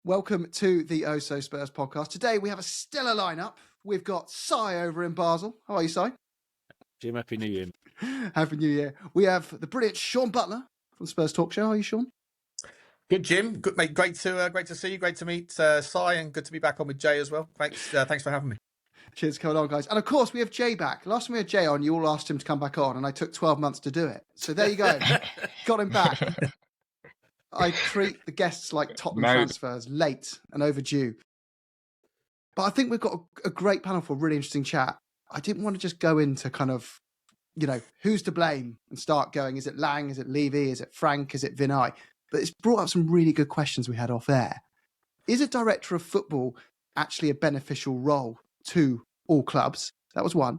Welcome to the OhSoSpurs podcast. Today we have a stellar lineup. We've got Sai over in Basel. How are you, Sai? Jim, Happy New Year. Happy New Year. We have the brilliant Sean Butler from Spurs Talk Show. How are you, Sean? Good, Jim. Good, mate. Great to see you. Great to meet Sai, and good to be back on with Jay as well. Thanks for having me. Cheers for coming on, guys. And of course, we have Jay back. Last time we had Jay on, you all asked him to come back on, and I took 12 months to do it. So there you go. Got him back. I treat the guests like Tottenham transfers, late and overdue. But I think we've got a great panel for a really interesting chat. I didn't want to just go into kind of, who's to blame and start going, is it Lange, is it Levy, is it Frank, is it Vinai? But it's brought up some really good questions we had off air. Is a director of football actually a beneficial role to all clubs? That was one.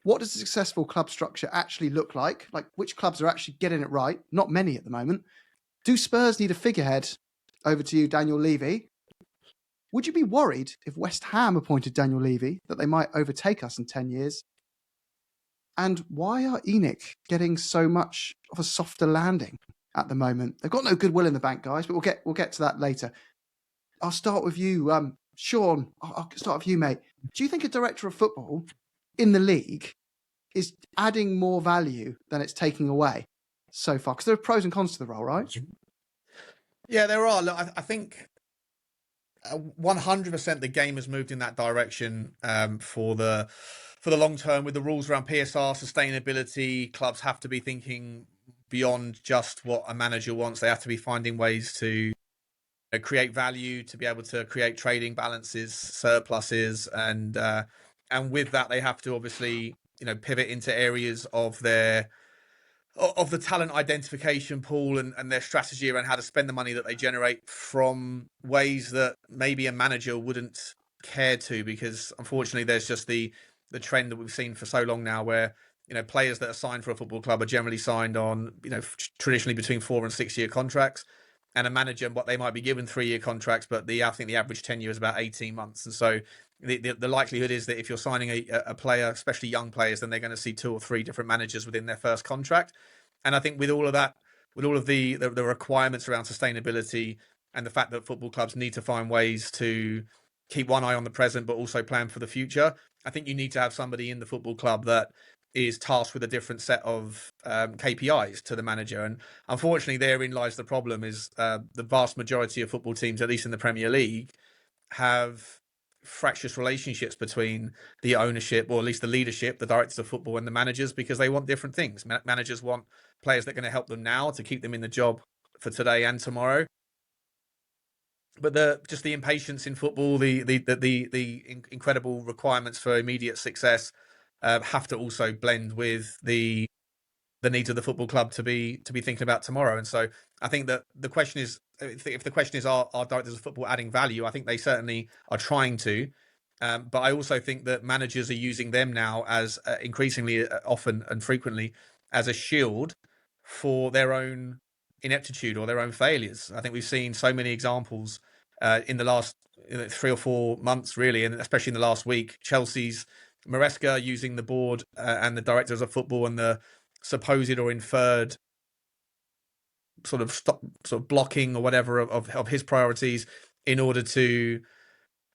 What does a successful club structure actually look like? Like, which clubs are actually getting it right? Not many at the moment. Do Spurs need a figurehead? Over to you, Daniel Levy. Would you be worried if West Ham appointed Daniel Levy that they might overtake us in 10 years? And why are ENIC getting so much of a softer landing at the moment? They've got no goodwill in the bank, guys, but we'll get to that later. I'll start with you, Sean. I'll start with you, mate. Do you think a director of football in the league is adding more value than it's taking away so far? Because there are pros and cons to the role, right? Yeah, there are. Look, I think 100% the game has moved in that direction for the long term with the rules around PSR, sustainability. Clubs have to be thinking beyond just what a manager wants. They have to be finding ways to create value, to be able to create trading balances, surpluses, and with that they have to obviously pivot into areas of the talent identification pool and their strategy around how to spend the money that they generate from ways that maybe a manager wouldn't care to, because unfortunately there's just the trend that we've seen for so long now where players that are signed for a football club are generally signed on traditionally between 4 and 6 year contracts, and a manager, what they might be given 3-year contracts, but I think the average tenure is about 18 months. And so the likelihood is that if you're signing a player, especially young players, then they're going to see 2 or 3 different managers within their first contract. And I think with all of that, with all of the requirements around sustainability and the fact that football clubs need to find ways to keep one eye on the present, but also plan for the future, I think you need to have somebody in the football club that is tasked with a different set of KPIs to the manager. And unfortunately, therein lies the problem, is the vast majority of football teams, at least in the Premier League, have fractious relationships between the ownership, or at least the leadership, the directors of football, and the managers, because they want different things. Managers want players that are going to help them now to keep them in the job for today and tomorrow. But the impatience in football, the incredible requirements for immediate success have to also blend with the needs of the football club to be thinking about tomorrow. And so I think that the question is, if the question is, are directors of football adding value? I think they certainly are trying to. But I also think that managers are using them now as increasingly often and frequently as a shield for their own ineptitude or their own failures. I think we've seen so many examples in the last 3 or 4 months, really, and especially in the last week. Chelsea's Maresca using the board and the directors of football and the supposed or inferred sort of blocking or whatever of his priorities in order to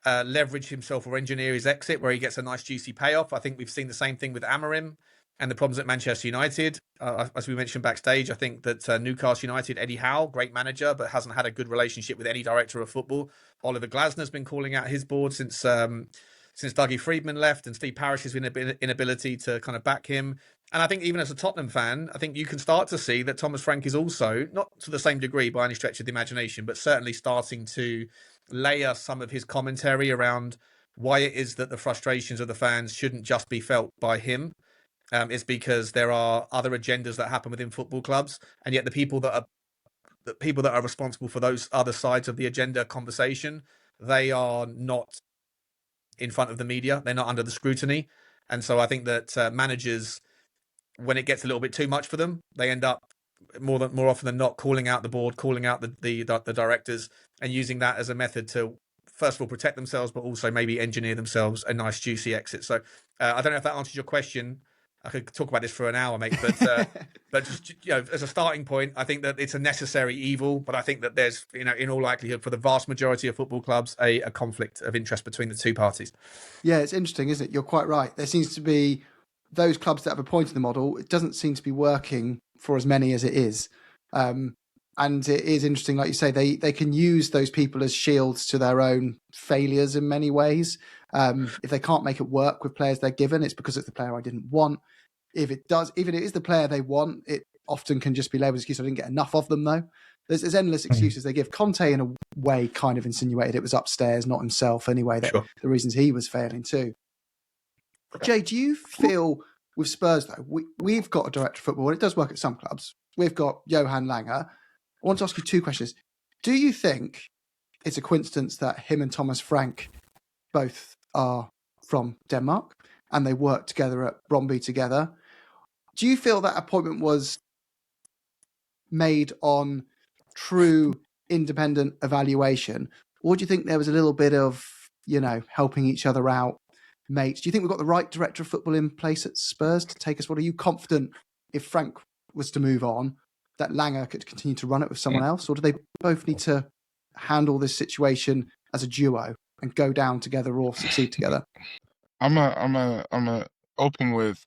leverage himself or engineer his exit, where he gets a nice juicy payoff. I think we've seen the same thing with Amorim and the problems at Manchester United. As we mentioned backstage, I think that Newcastle United, Eddie Howe, great manager, but hasn't had a good relationship with any director of football. Oliver Glasner's been calling out his board since Dougie Friedman left, and Steve Parish's inability to kind of back him. And I think even as a Tottenham fan, I think you can start to see that Thomas Frank is also, not to the same degree by any stretch of the imagination, but certainly starting to layer some of his commentary around why it is that the frustrations of the fans shouldn't just be felt by him. It's because there are other agendas that happen within football clubs, and yet the people that are responsible for those other sides of the agenda conversation, they are not in front of the media. They're not under the scrutiny. And so I think that managers, when it gets a little bit too much for them, they end up more often than not calling out the board, calling out the directors, and using that as a method to, first of all, protect themselves, but also maybe engineer themselves a nice juicy exit. So I don't know if that answers your question, I could talk about this for an hour, mate, but just as a starting point, I think that it's a necessary evil. But I think that there's in all likelihood for the vast majority of football clubs a conflict of interest between the two parties. Yeah, it's interesting, isn't it? You're quite right. There seems to be those clubs that have appointed the model. It doesn't seem to be working for as many as it is. And it is interesting, like you say, they can use those people as shields to their own failures in many ways. If they can't make it work with players they're given, it's because it's the player I didn't want. If it does, even if it is the player they want, it often can just be labelled as excuse. I didn't get enough of them, though. There's endless excuses they give. Conte, in a way, kind of insinuated it was upstairs, not himself anyway, that the reasons he was failing too. Jay, do you feel with Spurs, though, we've got a director of football, and it does work at some clubs. We've got Johan Lange. I want to ask you two questions. Do you think it's a coincidence that him and Thomas Frank both are from Denmark and they work together at Brøndby together? Do you feel that appointment was made on true independent evaluation, or do you think there was a little bit of, helping each other out, mates? Do you think we've got the right director of football in place at Spurs to take us forward? Are you confident if Frank was to move on, that Lange could continue to run it with someone else, or do they both need to handle this situation as a duo and go down together or succeed together? I'm a open with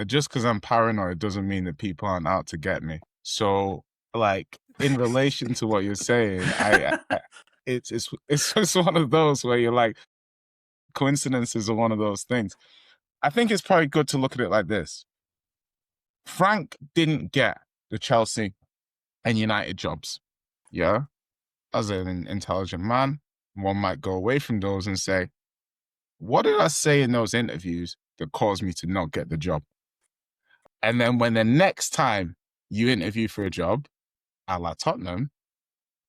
just because I'm paranoid doesn't mean that people aren't out to get me. So, like, in relation to what you're saying, it's just one of those where you're like, coincidences are one of those things. I think it's probably good to look at it like this. Frank didn't get the Chelsea and United jobs. Yeah. As an intelligent man, one might go away from those and say, what did I say in those interviews that caused me to not get the job? And then when the next time you interview for a job, a la Tottenham,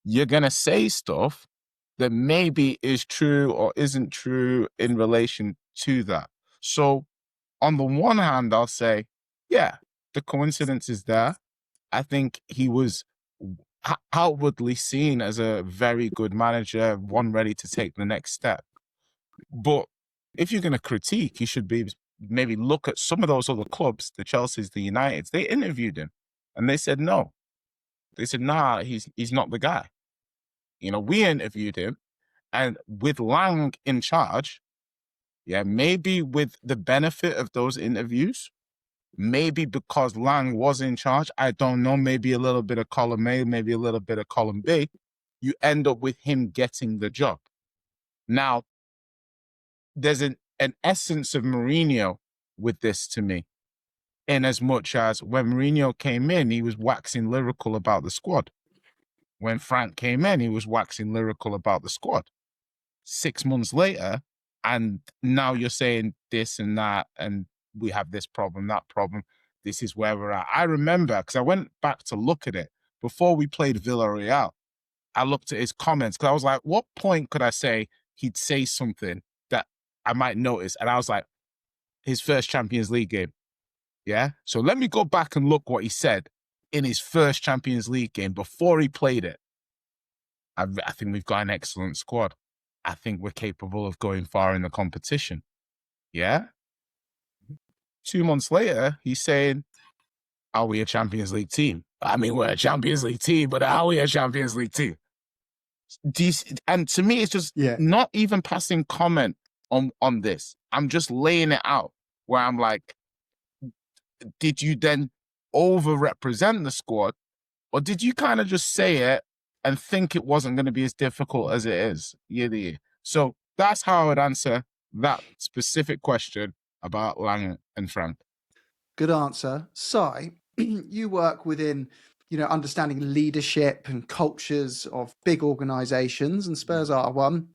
you're going to say stuff that maybe is true or isn't true in relation to that. So on the one hand, I'll say, yeah, the coincidence is there. I think he was outwardly seen as a very good manager, one ready to take the next step. But if you're going to critique, you should be maybe look at some of those other clubs, the Chelseas, the Uniteds. They interviewed him and they said no. They said, nah, he's not the guy. We interviewed him, and with Lange in charge, maybe with the benefit of those interviews, maybe because Lange was in charge, I don't know, maybe a little bit of column A, maybe a little bit of column B, you end up with him getting the job. Now, there's an essence of Mourinho with this to me, in as much as when Mourinho came in, he was waxing lyrical about the squad. When Frank came in, he was waxing lyrical about the squad. 6 months later, and now you're saying this and that, and we have this problem, that problem. This is where we're at. I remember, because I went back to look at it, before we played Villarreal, I looked at his comments, because I was like, what point could I say he'd say something that I might notice? And I was like, his first Champions League game. Yeah? So let me go back and look what he said in his first Champions League game before he played it. I think we've got an excellent squad. I think we're capable of going far in the competition. Yeah? 2 months later, he's saying, are we a Champions League team? I mean, we're a Champions League team, but are we a Champions League team? And to me, it's just not even passing comment on this. I'm just laying it out where I'm like, did you then over-represent the squad, or did you kind of just say it and think it wasn't going to be as difficult as it is? Yeah. So that's how I would answer that specific question about Lange and Frank. Good answer. Si, you work within, understanding leadership and cultures of big organisations, and Spurs are one.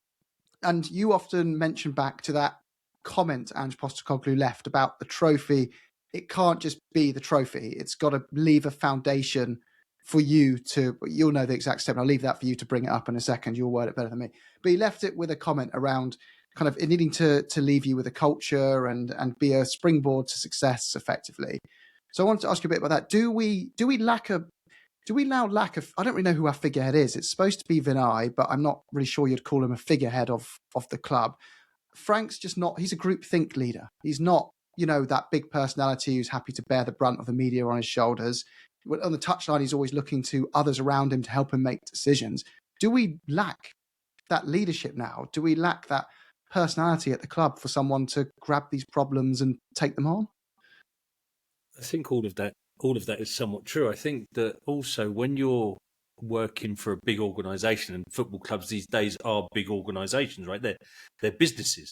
And you often mention back to that comment Ange Postecoglou left about the trophy. It can't just be the trophy. It's got to leave a foundation for you to, you'll know the exact step. I'll leave that for you to bring it up in a second. You'll word it better than me. But he left it with a comment around kind of needing to leave you with a culture and be a springboard to success effectively. So I wanted to ask you a bit about that. Do we now lack of, I don't really know who our figurehead is. It's supposed to be Vinai, but I'm not really sure you'd call him a figurehead of the club. Frank's just not, he's a groupthink leader. He's not that big personality who's happy to bear the brunt of the media on his shoulders. On the touchline, he's always looking to others around him to help him make decisions. Do we lack that leadership now? Do we lack that personality at the club for someone to grab these problems and take them on? I think all of that is somewhat true. I think that also when you're working for a big organisation, and football clubs these days are big organisations, right? They're businesses,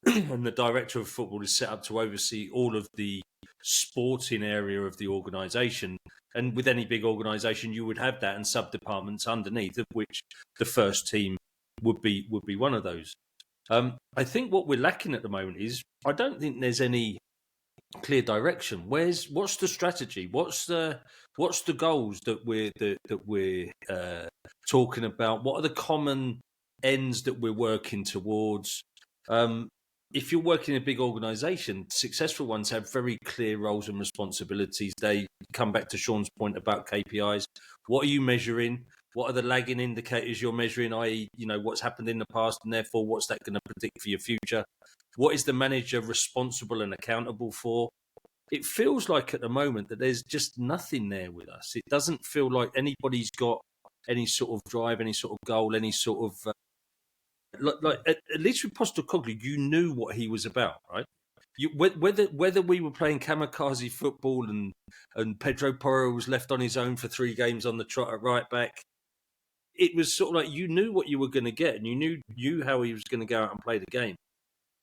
and the director of football is set up to oversee all of the sporting area of the organisation. And with any big organisation, you would have that and sub-departments underneath, of which the first team would be one of those. I think what we're lacking at the moment is I don't think there's any clear direction. What's the strategy? What's the goals that we're talking about? What are the common ends that we're working towards? If you're working in a big organisation, successful ones have very clear roles and responsibilities. They come back to Sean's point about KPIs. What are you measuring? What are the lagging indicators you're measuring, i.e., what's happened in the past, and therefore what's that going to predict for your future? What is the manager responsible and accountable for? It feels like at the moment that there's just nothing there with us. It doesn't feel like anybody's got any sort of drive, any sort of goal, any sort of... at least with Postecoglou, you knew what he was about, right? Whether we were playing kamikaze football and Pedro Porro was left on his own for 3 games on the trot at right back, it was sort of like you knew what you were going to get, and you knew how he was going to go out and play the game.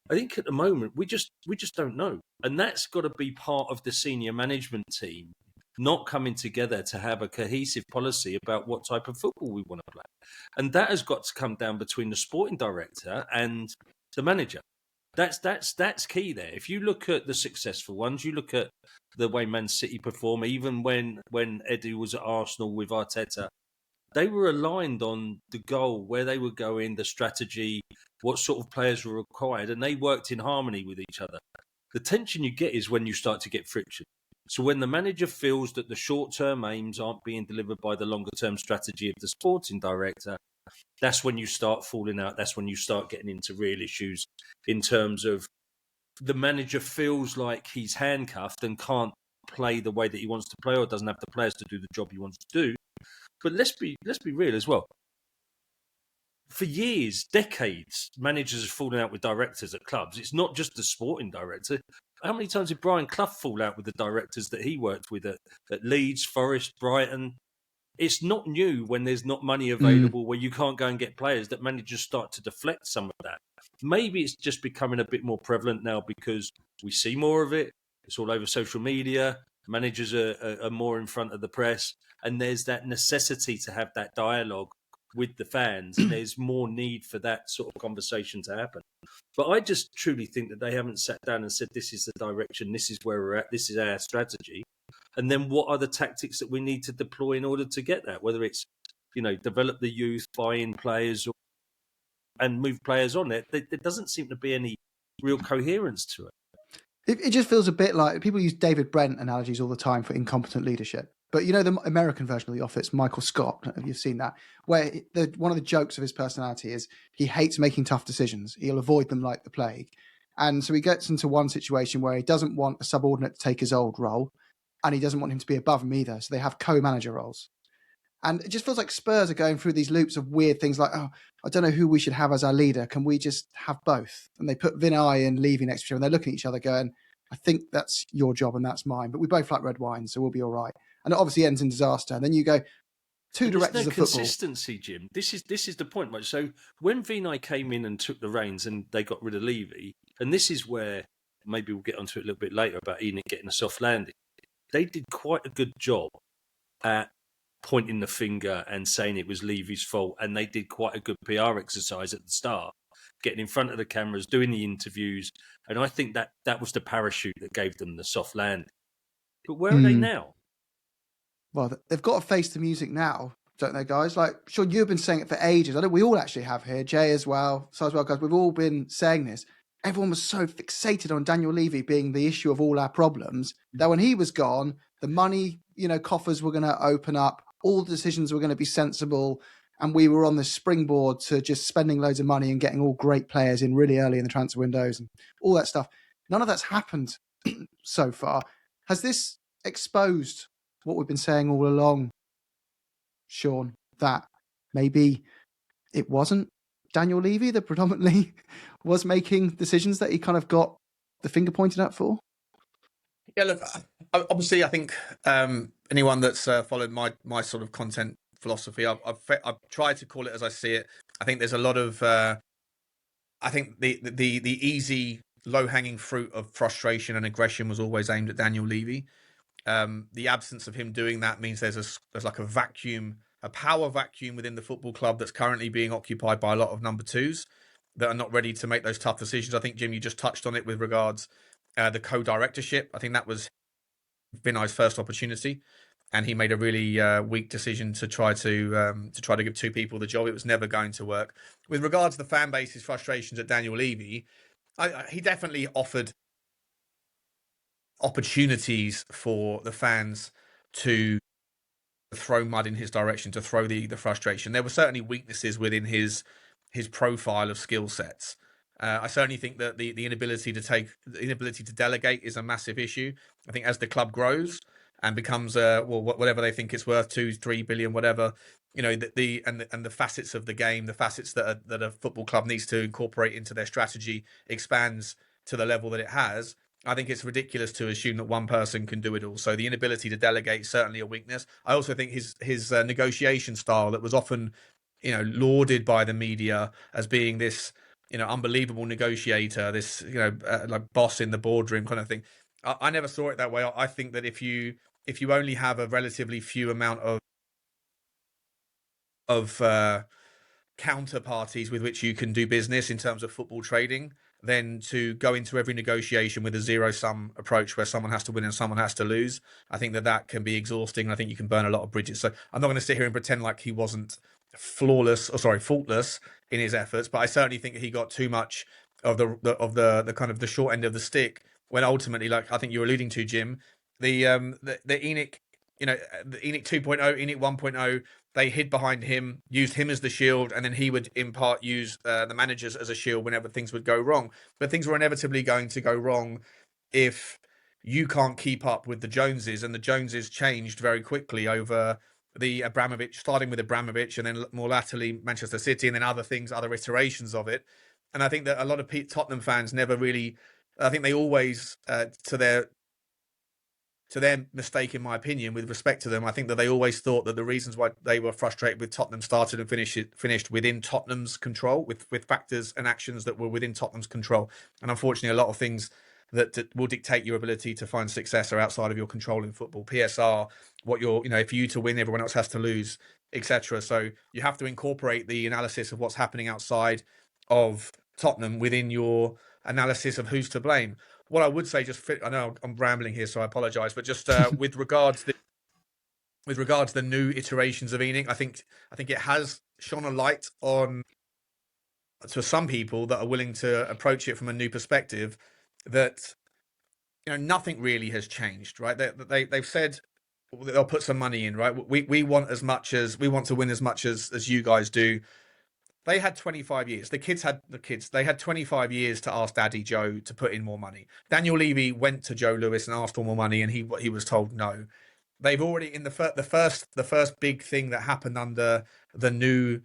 I think at the moment we just don't know, and that's got to be part of the senior management team not coming together to have a cohesive policy about what type of football we want to play, and that has got to come down between the sporting director and the manager. That's key there. If you look at the successful ones, you look at the way Man City perform, even when Eddie was at Arsenal with Arteta. They were aligned on the goal, where they were going, the strategy, what sort of players were required, and they worked in harmony with each other. The tension you get is when you start to get friction. So when the manager feels that the short-term aims aren't being delivered by the longer-term strategy of the sporting director, that's when you start falling out. That's when you start getting into real issues in terms of the manager feels like he's handcuffed and can't play the way that he wants to play, or doesn't have the players to do the job he wants to do. But let's be real as well. For years, decades, managers have fallen out with directors at clubs. It's not just the sporting director. How many times did Brian Clough fall out with the directors that he worked with at Leeds, Forest, Brighton? It's not new when there's not money available, where you can't go and get players, that managers start to deflect some of that. Maybe it's just becoming a bit more prevalent now because we see more of it. It's all over social media. Managers are more in front of the press, and there's that necessity to have that dialogue with the fans, and there's more need for that sort of conversation to happen. But I just truly think that they haven't sat down and said, this is the direction, this is where we're at, this is our strategy. And then what are the tactics that we need to deploy in order to get that? Whether it's, develop the youth, buy in players, and move players on. There doesn't seem to be any real coherence to it. It just feels a bit like people use David Brent analogies all the time for incompetent leadership. But the American version of The Office, Michael Scott, have you seen that? Where one of the jokes of his personality is he hates making tough decisions. He'll avoid them like the plague. And so he gets into one situation where he doesn't want a subordinate to take his old role, and he doesn't want him to be above him either. So they have co-manager roles. And it just feels like Spurs are going through these loops of weird things like, oh, I don't know who we should have as our leader. Can we just have both? And they put Vinai and Levy next to each other, and they're looking at each other going, I think that's your job and that's mine. But we both like red wine, so we'll be all right. And it obviously ends in disaster. And then you go, two directors of football. Consistency, Jim. This is the point, right? So when Vinai came in and took the reins and they got rid of Levy, and this is where maybe we'll get onto it a little bit later about Enoch getting a soft landing. They did quite a good job at pointing the finger and saying it was Levy's fault, and they did quite a good PR exercise at the start, getting in front of the cameras, doing the interviews, and I think that was the parachute that gave them the soft landing. But where are they now? Well, they've got to face the music now, don't they, guys? Like, sure, you've been saying it for ages. I know we all actually have here, Jay as well, so as well, guys. We've all been saying this. Everyone was so fixated on Daniel Levy being the issue of all our problems that when he was gone, the money, coffers were going to open up, all the decisions were going to be sensible, and we were on the springboard to just spending loads of money and getting all great players in really early in the transfer windows and all that stuff. None of that's happened so far. Has this exposed what we've been saying all along, Sean, that maybe it wasn't Daniel Levy that predominantly was making decisions that he kind of got the finger pointed at for? Yeah, look, obviously, I think anyone that's followed my sort of content philosophy, I've tried to call it as I see it. I think there's a lot of, I think the easy, low-hanging fruit of frustration and aggression was always aimed at Daniel Levy. The absence of him doing that means there's like a vacuum, a power vacuum within the football club that's currently being occupied by a lot of number twos that are not ready to make those tough decisions. I think, Jim, you just touched on it with regards the co-directorship. I think that was Vinai's first opportunity, and he made a really weak decision to try to give two people the job. It was never going to work. With regards to the fan base's frustrations at Daniel Levy, he definitely offered opportunities for the fans to throw mud in his direction, to throw the frustration. There were certainly weaknesses within his profile of skill sets. I certainly think that the inability to delegate is a massive issue. I think as the club grows and becomes whatever they think it's worth, 2-3 billion, whatever, you know, the facets of the game, the facets that a football club needs to incorporate into their strategy expands to the level that it has. I think it's ridiculous to assume that one person can do it all. So the inability to delegate is certainly a weakness. I also think his negotiation style that was often, you know, lauded by the media as being this, you know, unbelievable negotiator, this, you know, like boss in the boardroom kind of thing. I never saw it that way. I think that if you only have a relatively few amount of counterparties with which you can do business in terms of football trading, then to go into every negotiation with a zero-sum approach where someone has to win and someone has to lose, I think that can be exhausting. I think you can burn a lot of bridges. So I'm not going to sit here and pretend like he wasn't faultless in his efforts, but I certainly think he got too much of the kind of the short end of the stick when ultimately, like I think you were alluding to, Jim, the ENIC, you know, the ENIC 2.0, ENIC 1.0, they hid behind him, used him as the shield, and then he would in part use the managers as a shield whenever things would go wrong. But things were inevitably going to go wrong if you can't keep up with the Joneses, and the Joneses changed very quickly over the Abramovich, starting with Abramovich, and then more latterly Manchester City, and then other things, other iterations of it. And I think that a lot of Tottenham fans never really, I think they always, to their mistake, in my opinion, with respect to them, I think that they always thought that the reasons why they were frustrated with Tottenham started and finished within Tottenham's control, with factors and actions that were within Tottenham's control. And unfortunately, a lot of things that will dictate your ability to find success are outside of your control in football. PSR, if you to win, everyone else has to lose, etc. So you have to incorporate the analysis of what's happening outside of Tottenham within your analysis of who's to blame. What I would say, I know I'm rambling here, so I apologise, but just with regards to the new iterations of ENIC, I think it has shone a light on, to some people that are willing to approach it from a new perspective, that, you know, nothing really has changed, right? They've said they'll put some money in, right? We want to win as much as you guys do. They had 25 years. They had 25 years to ask Daddy Joe to put in more money. Daniel Levy went to Joe Lewis and asked for more money, and he was told no. They've already, in the first big thing that happened under the new,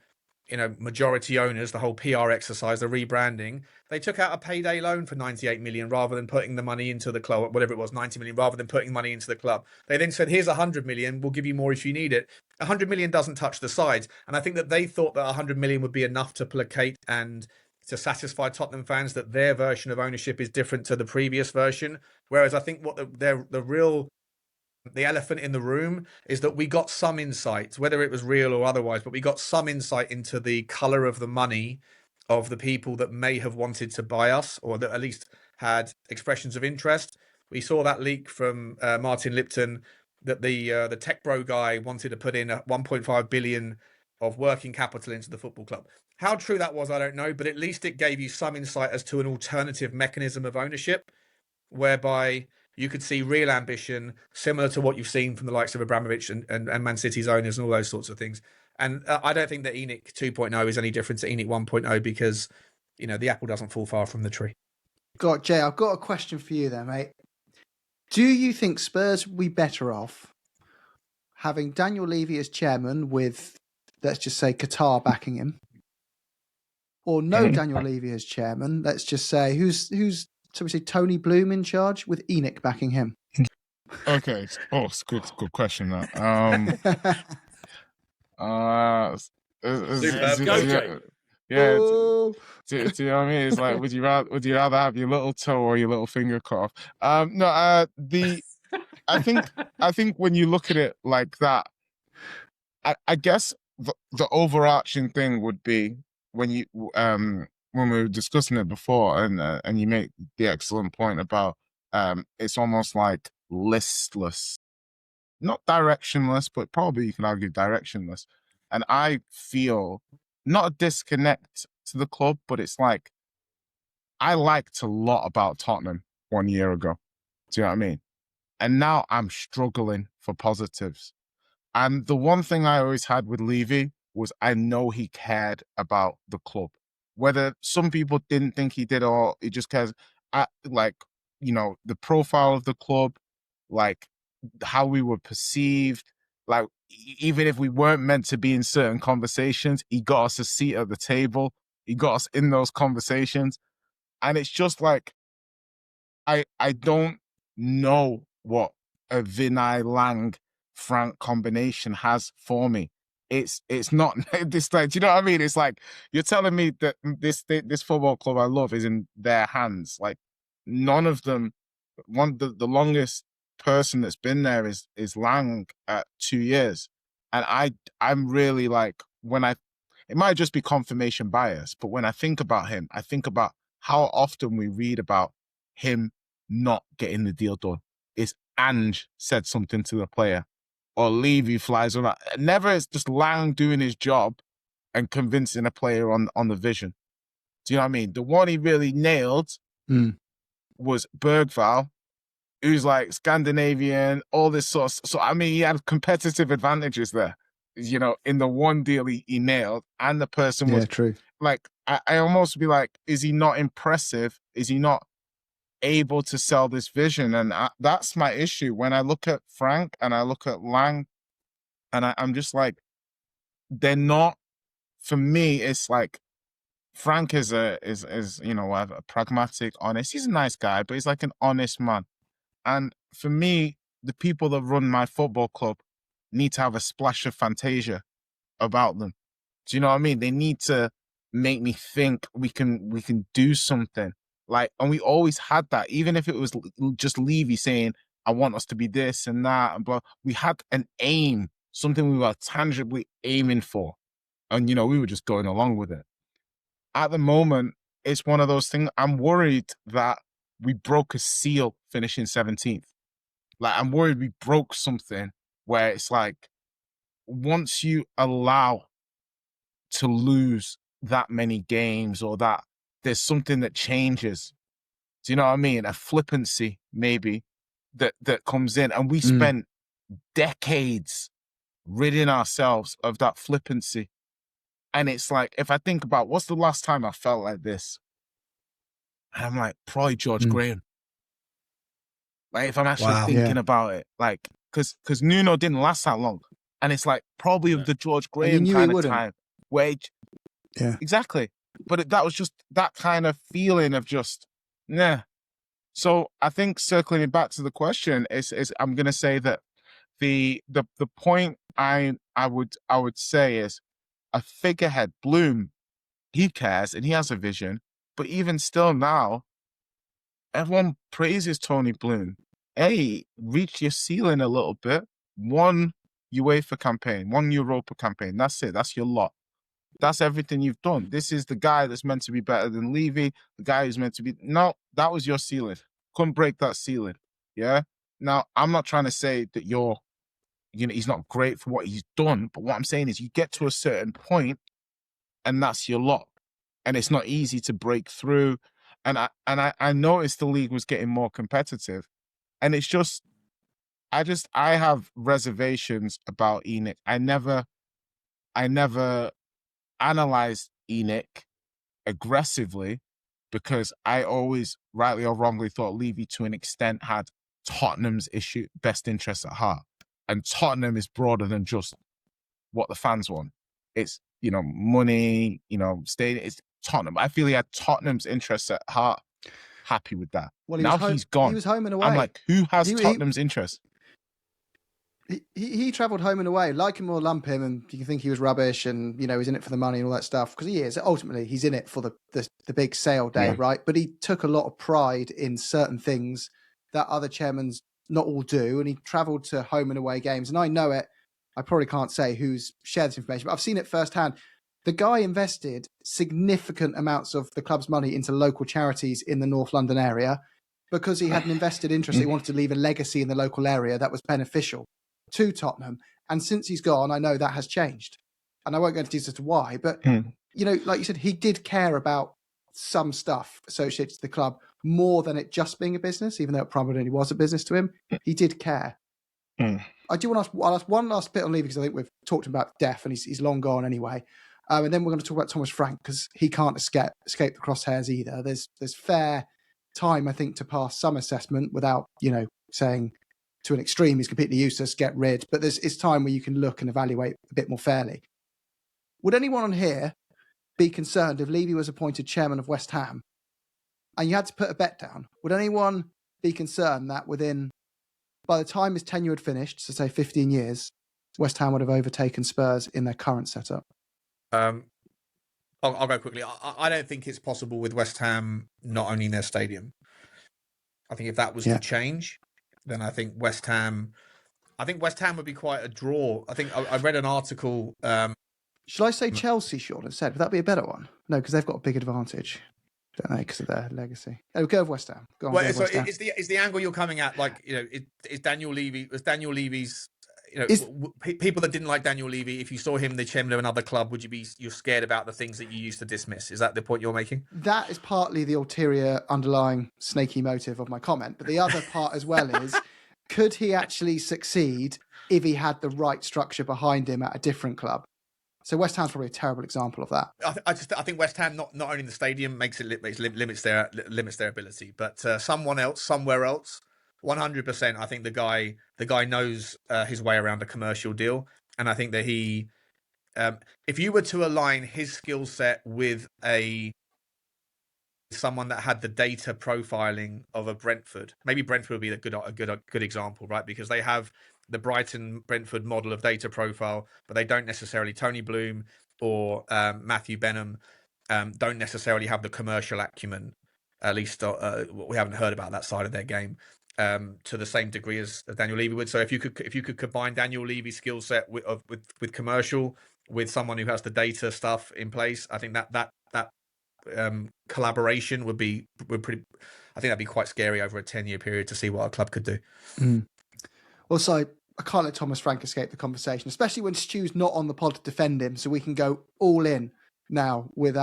you know, majority owners, the whole PR exercise, the rebranding, they took out a payday loan for 98 million rather than putting the money into the club, whatever it was, 90 million, rather than putting money into the club. They then said, here's 100 million, we'll give you more if you need it. 100 million doesn't touch the sides. And I think that they thought that 100 million would be enough to placate and to satisfy Tottenham fans that their version of ownership is different to the previous version. Whereas I think what the elephant in the room is that we got some insight, whether it was real or otherwise, but we got some insight into the colour of the money of the people that may have wanted to buy us, or that at least had expressions of interest. We saw that leak from Martin Lipton that the tech bro guy wanted to put in 1.5 billion of working capital into the football club. How true that was, I don't know, but at least it gave you some insight as to an alternative mechanism of ownership, whereby you could see real ambition, similar to what you've seen from the likes of Abramovich and Man City's owners and all those sorts of things. And I don't think that ENIC 2.0 is any different to ENIC 1.0 because, you know, the apple doesn't fall far from the tree. Jay, I've got a question for you there, mate. Do you think Spurs would be better off having Daniel Levy as chairman with, let's just say, Qatar backing him, or no Daniel Levy as chairman? Let's just say who's so we say Tony Bloom in charge with Enoch backing him. Okay. Oh, it's good question. That. Superb. Go, Jay. Yeah. Oh. Do you know what I mean? It's like, would you rather have your little toe or your little finger cut off? No. I think when you look at it like that, I guess the overarching thing would be when we were discussing it before, and you make the excellent point about it's almost like listless, not directionless, but probably you can argue directionless. And I feel not a disconnect to the club, but it's like I liked a lot about Tottenham 1 year ago. Do you know what I mean? And now I'm struggling for positives. And the one thing I always had with Levy was I know he cared about the club. Whether some people didn't think he did or he just cares, the profile of the club, like how we were perceived, like even if we weren't meant to be in certain conversations, he got us a seat at the table. He got us in those conversations. And it's just like, I don't know what a Vinai Lange Frank combination has for me. It's not this, like, do you know what I mean? It's like you're telling me that this football club I love is in their hands. Like none of them. The longest person that's been there is Lange at 2 years, and I'm really like it might just be confirmation bias, but when I think about him, I think about how often we read about him not getting the deal done. Is Ange said something to the player, or Levy flies around. Never is just Lang doing his job and convincing a player on the vision. Do you know what I mean? The one he really nailed was Bergval, who's like Scandinavian, all this sort of. So I mean, he had competitive advantages there. You know, in the one deal he nailed, and the person was true. Like I almost be like, is he not impressive? Is he not able to sell this vision? And that's my issue when I look at Frank and I look at Lang, and I'm just like, they're not. For me, it's like Frank is a pragmatic, honest. He's a nice guy, but he's like an honest man. And for me, the people that run my football club need to have a splash of fantasia about them. Do you know what I mean? They need to make me think we can do something. Like, and we always had that, even if it was just Levy saying, I want us to be this and that, but we had an aim, something we were tangibly aiming for. And, we were just going along with it. At the moment, it's one of those things. I'm worried that we broke a seal finishing 17th. Like, I'm worried we broke something where it's like, once you allow to lose that many games, or that there's something that changes. Do you know what I mean? A flippancy maybe that comes in, and we spent decades ridding ourselves of that flippancy. And it's like, if I think about what's the last time I felt like this, and I'm like, probably George Graham. Like, if I'm actually thinking about it, like, because Nuno didn't last that long, and it's like probably of the George Graham kind of time. Exactly. But that was just that kind of feeling of just, nah. So I think circling it back to the question is I'm going to say that the point I would say is a figurehead, Bloom, he cares and he has a vision. But even still now, everyone praises Tony Bloom. Hey, reach your ceiling a little bit. One UEFA campaign, one Europa campaign. That's it. That's your lot. That's everything you've done. This is the guy that's meant to be better than Levy, the guy who's meant to be... No, that was your ceiling. Couldn't break that ceiling. Yeah? Now, I'm not trying to say that he's not great for what he's done, but what I'm saying is you get to a certain point and that's your lot. And it's not easy to break through. And I noticed the league was getting more competitive. And it's just... I have reservations about Enoch. I never analyzed Enoch aggressively because I always, rightly or wrongly, thought Levy to an extent had Tottenham's best interests at heart. And Tottenham is broader than just what the fans want. It's, money, stadium. It's Tottenham. I feel he had Tottenham's interests at heart. Happy with that. Well, he's gone. He was home and away. I'm like, who has Tottenham's interest? He travelled home and away. Like him or lump him, and you can think he was rubbish, and he's in it for the money and all that stuff, because he is. Ultimately, he's in it for the big sale day, right? But he took a lot of pride in certain things that other chairmen not all do, and he travelled to home and away games. And I know it. I probably can't say who's shared this information, but I've seen it firsthand. The guy invested significant amounts of the club's money into local charities in the North London area because he had an invested interest. He wanted to leave a legacy in the local area that was beneficial to Tottenham. And since he's gone, I know that has changed. And I won't go into details as to why, but, like you said, he did care about some stuff associated to the club more than it just being a business, even though it primarily was a business to him. He did care. I do want to ask one last bit on Levy, because I think we've talked about Def and he's long gone anyway. And then we're going to talk about Thomas Frank, because he can't escape the crosshairs either. There's fair time, I think, to pass some assessment without, saying to an extreme he's completely useless, get rid. But it's time where you can look and evaluate a bit more fairly. Would anyone on here be concerned if Levy was appointed chairman of West Ham and you had to put a bet down? Would anyone be concerned that by the time his tenure had finished, so say 15 years, West Ham would have overtaken Spurs in their current setup? I'll go quickly. I don't think it's possible with West Ham not owning their stadium. I think if that was to change, then I think West Ham would be quite a draw. I think I read an article. Shall I say Chelsea, Sean, instead? Would that be a better one? No, because they've got a big advantage, don't they, because of their legacy. Oh, go with West Ham. Go on. Well, so it's the angle you're coming at. Like, is Daniel Levy's. People that didn't like Daniel Levy, if you saw him the chairman of another club, you're scared about the things that you used to dismiss? Is that the point you're making? That is partly the ulterior underlying snaky motive of my comment. But the other part as well is, could he actually succeed if he had the right structure behind him at a different club? So West Ham's probably a terrible example of that. I think West Ham not owning the stadium limits their ability. But someone else, somewhere else, 100%. I think the guy knows his way around a commercial deal, and I think that he, if you were to align his skill set with someone that had the data profiling of a Brentford, maybe Brentford would be a good example, right? Because they have the Brighton Brentford model of data profile, but they don't necessarily. Tony Bloom or Matthew Benham don't necessarily have the commercial acumen. At least we haven't heard about that side of their game to the same degree as Daniel Levy would. So if you could combine Daniel Levy's skill set with commercial with someone who has the data stuff in place, I think that collaboration would pretty. I think that'd be quite scary over a 10-year period to see what a club could do. Well, so I can't let Thomas Frank escape the conversation, especially when Stu's not on the pod to defend him, so we can go all in now with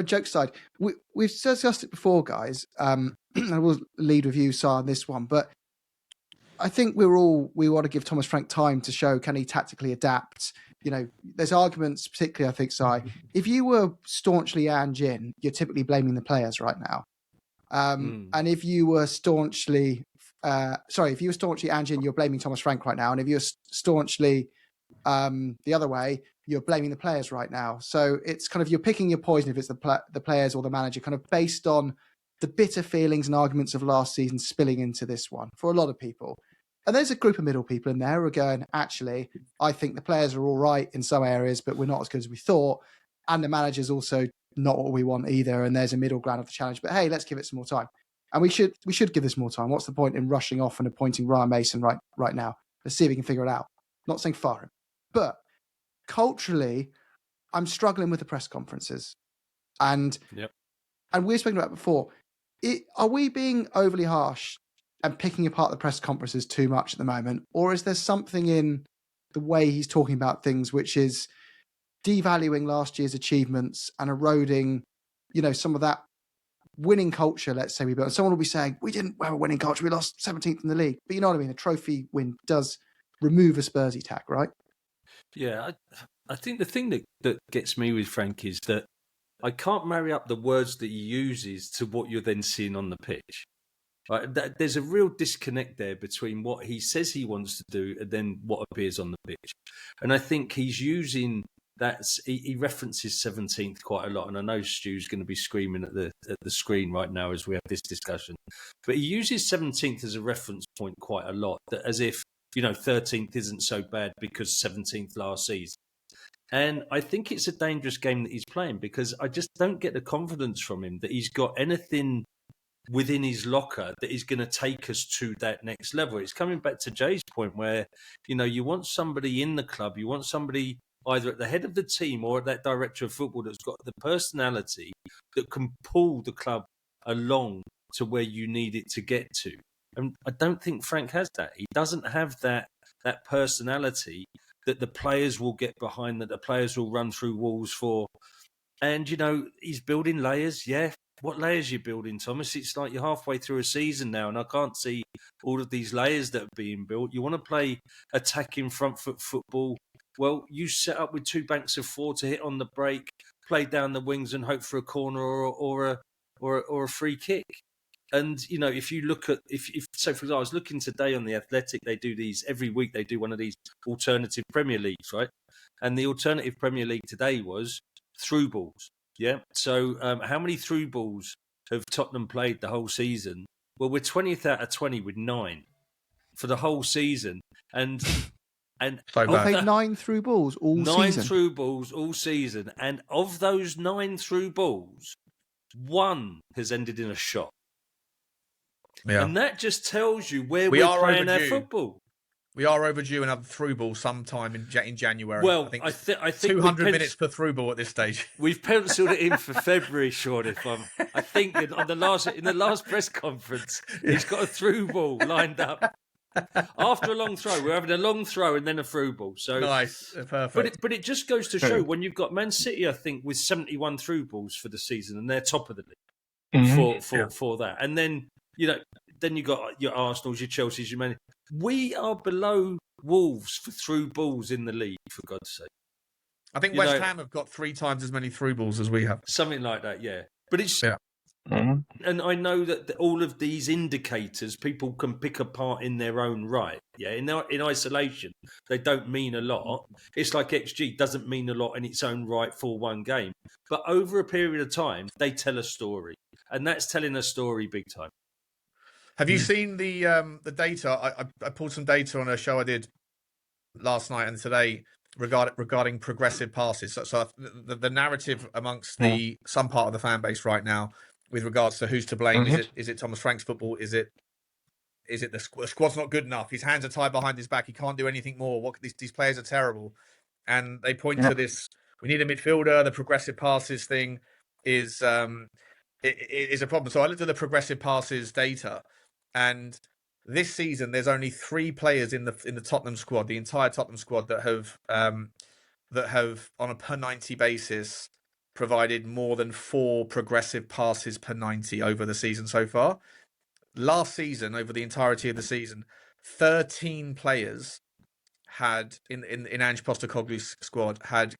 joke aside, we've discussed it before, guys. I will lead with you, Sar, on this one, but I think we want to give Thomas Frank time to show, can he tactically adapt? There's arguments, particularly, I think, Sai, if you were staunchly Ange in, you're typically blaming the players right now. And if you were staunchly Ange in, you're blaming Thomas Frank right now. And if you're staunchly the other way, you're blaming the players right now. So it's kind of, you're picking your poison if it's the players or the manager, kind of based on the bitter feelings and arguments of last season spilling into this one for a lot of people. And there's a group of middle people in there who are going, actually, I think the players are all right in some areas, but we're not as good as we thought. And the manager's also not what we want either. And there's a middle ground of the challenge. But hey, let's give it some more time. And we should give this more time. What's the point in rushing off and appointing Ryan Mason right now? Let's see if we can figure it out. Not saying fire him. But culturally, I'm struggling with the press conferences. And we've spoken about it before. Are we being overly harsh and picking apart the press conferences too much at the moment? Or is there something in the way he's talking about things which is devaluing last year's achievements and eroding, some of that winning culture, let's say we built? And someone will be saying, we didn't have a winning culture, we lost 17th in the league. But you know what I mean? A trophy win does remove a Spursy tack, right? Yeah, I think the thing that gets me with Frank is that I can't marry up the words that he uses to what you're then seeing on the pitch. Right? There's a real disconnect there between what he says he wants to do and then what appears on the pitch. And I think he's using that. He references 17th quite a lot. And I know Stu's going to be screaming at the screen right now as we have this discussion. But he uses 17th as a reference point quite a lot, that as if, 13th isn't so bad because 17th last season. And I think it's a dangerous game that he's playing, because I just don't get the confidence from him that he's got anything within his locker that is going to take us to that next level. It's coming back to Jay's point where, you want somebody in the club, you want somebody either at the head of the team or at that director of football that's got the personality that can pull the club along to where you need it to get to. And I don't think Frank has that. He doesn't have that personality that the players will get behind, that the players will run through walls for. And, he's building layers, yeah. What layers are you building, Thomas? It's like you're halfway through a season now, and I can't see all of these layers that are being built. You want to play attacking front foot football. Well, you set up with 2 banks of 4 to hit on the break, play down the wings and hope for a corner or a free kick. And, if you look at, so for example, I was looking today on The Athletic, they do these, every week they do one of these alternative Premier Leagues, right? And the alternative Premier League today was through balls. Yeah. So how many through balls have Tottenham played the whole season? Well, we're 20th out of 20 with 9 for the whole season. And they played 9 through balls all season. 9 through balls all season. And of those 9 through balls, 1 has ended in a shot. Yeah. And that just tells you where we're playing our football. We are overdue another through ball sometime in January. Well, I think 200 minutes per through ball at this stage. We've penciled it in for February, Sean. I think in the last press conference, he's got a through ball lined up. After a long throw, we're having a long throw and then a through ball. So nice, perfect. But it just goes to show when you've got Man City, I think, with 71 through balls for the season, and they're top of the league for that. And then then you got your Arsenals, your Chelseas, your Man. We are below Wolves for through balls in the league, for God's sake. I think West Ham have got 3 times as many through balls as we have. Something like that, yeah. But it's... Yeah. And I know that all of these indicators people can pick apart in their own right. Yeah, in isolation, they don't mean a lot. It's like XG doesn't mean a lot in its own right for one game. But over a period of time, they tell a story. And that's telling a story big time. Have you seen the data? I pulled some data on a show I did last night and today regarding progressive passes. So the narrative amongst some part of the fan base right now with regards to who's to blame. Is it Thomas Frank's football? Is it the squad's not good enough? His hands are tied behind his back. He can't do anything more. These players are terrible. And they point to this. We need a midfielder. The progressive passes thing is a problem. So I looked at the progressive passes data. And this season, there's only 3 players in the Tottenham squad, the entire Tottenham squad, that have on a per 90 basis provided more than 4 progressive passes per 90 over the season so far. Last season, over the entirety of the season, 13 players had in Ange Postecoglou's squad had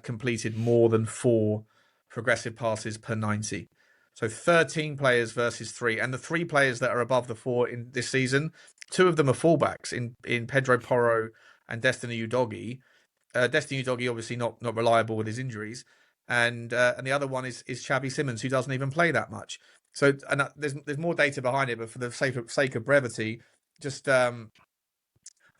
completed more than 4 progressive passes per 90. So 13 players versus 3. And the 3 players that are above the 4 in this season, 2 of them are fullbacks in Pedro Porro and Destiny Udogie. Destiny Udogie obviously not reliable with his injuries. And the other one is Xabi Simons, who doesn't even play that much. So there's more data behind it, but for the sake of brevity, just the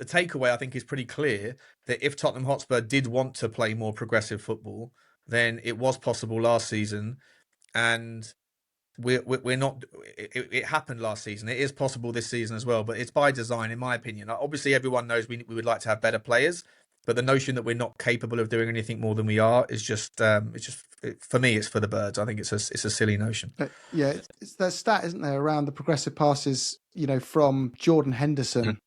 takeaway I think is pretty clear that if Tottenham Hotspur did want to play more progressive football, then it was possible last season. And we're not. It happened last season. It is possible this season as well, but it's by design, in my opinion. Obviously, everyone knows we would like to have better players, but the notion that we're not capable of doing anything more than we are is just. For me, it's for the birds. I think it's a silly notion. But yeah, it's there's stat, isn't there, around the progressive passes? From Jordan Henderson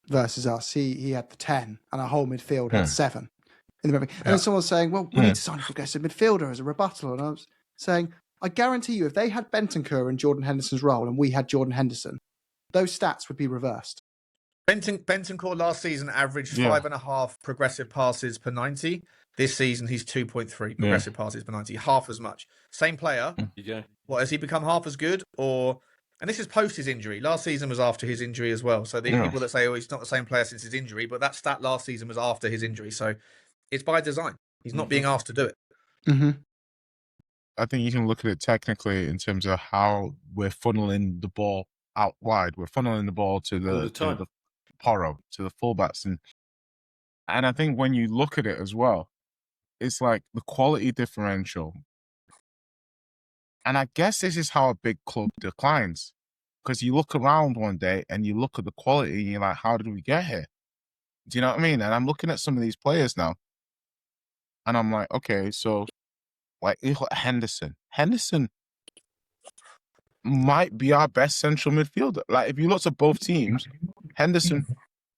versus us. He had the 10, and our whole midfield had 7. And then someone's saying, "Well, we need to sign a progressive midfielder as a rebuttal," and I was saying, I guarantee you, if they had Bentancur in Jordan Henderson's role and we had Jordan Henderson, those stats would be reversed. Bentancur last season averaged 5.5 progressive passes per 90. This season, he's 2.3 progressive passes per 90, half as much. Same player. What, has he become half as good, or And this is post his injury. Last season was after his injury as well. So the Yeah. people that say, oh, he's not the same player since his injury, but that stat last season was after his injury. So it's by design. He's not being asked to do it. Mm-hmm. I think you can look at it technically in terms of how we're funneling the ball out wide. We're funneling the ball to the Porro, to the fullbacks. And I think when you look at it as well, it's like the quality differential. And I guess this is how a big club declines. Because you look around one day and you look at the quality and you're like, how did we get here? Do you know what I mean? And I'm looking at some of these players now. And I'm like, okay, so like you got Henderson. Henderson might be our best central midfielder. Like if you look at both teams, Henderson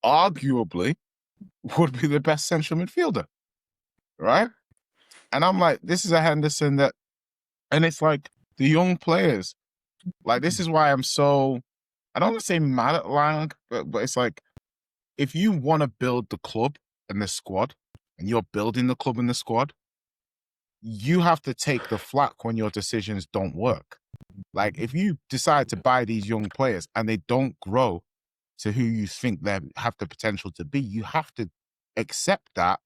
arguably would be the best central midfielder. Right? And I'm like, this is a Henderson that, and it's like the young players. Like this is why I'm so, I don't want to say mad at Lange, but it's like, if you want to build the club and the squad, and you're building the club and the squad, you have to take the flak when your decisions don't work. Like if you decide to buy these young players and they don't grow to who you think they have the potential to be, you have to accept that,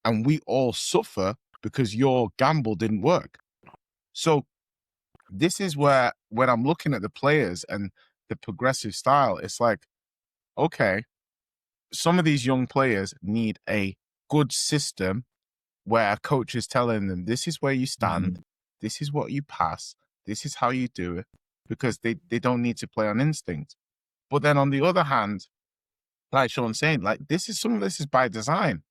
and we all suffer because your gamble didn't work. So this is where, when I'm looking at the players and the progressive style, it's like, okay, some of these young players need a good system where a coach is telling them, this is where you stand, this is what you pass, this is how you do it, because they don't need to play on instinct. But then on the other hand, like Sean's saying, like some of this is by design.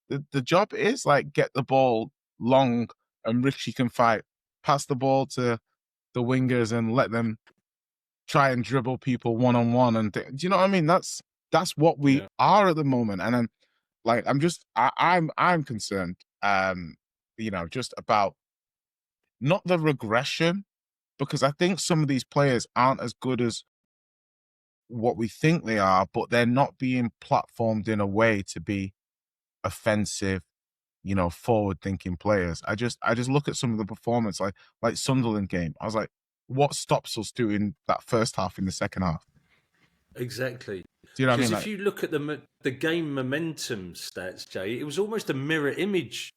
The job is like get the ball long and Richie can fight, pass the ball to the wingers and let them try and dribble people one-on-one. And do you know what I mean? That's what we are at the moment. And then like I'm concerned, just about not the regression, because I think some of these players aren't as good as what we think they are, but they're not being platformed in a way to be offensive, forward-thinking players. I just look at some of the performance, like Sunderland game. I was like, what stops us doing that first half in the second half? Exactly. Do you know what I mean? Because if you look at the game momentum stats, Jay, it was almost a mirror image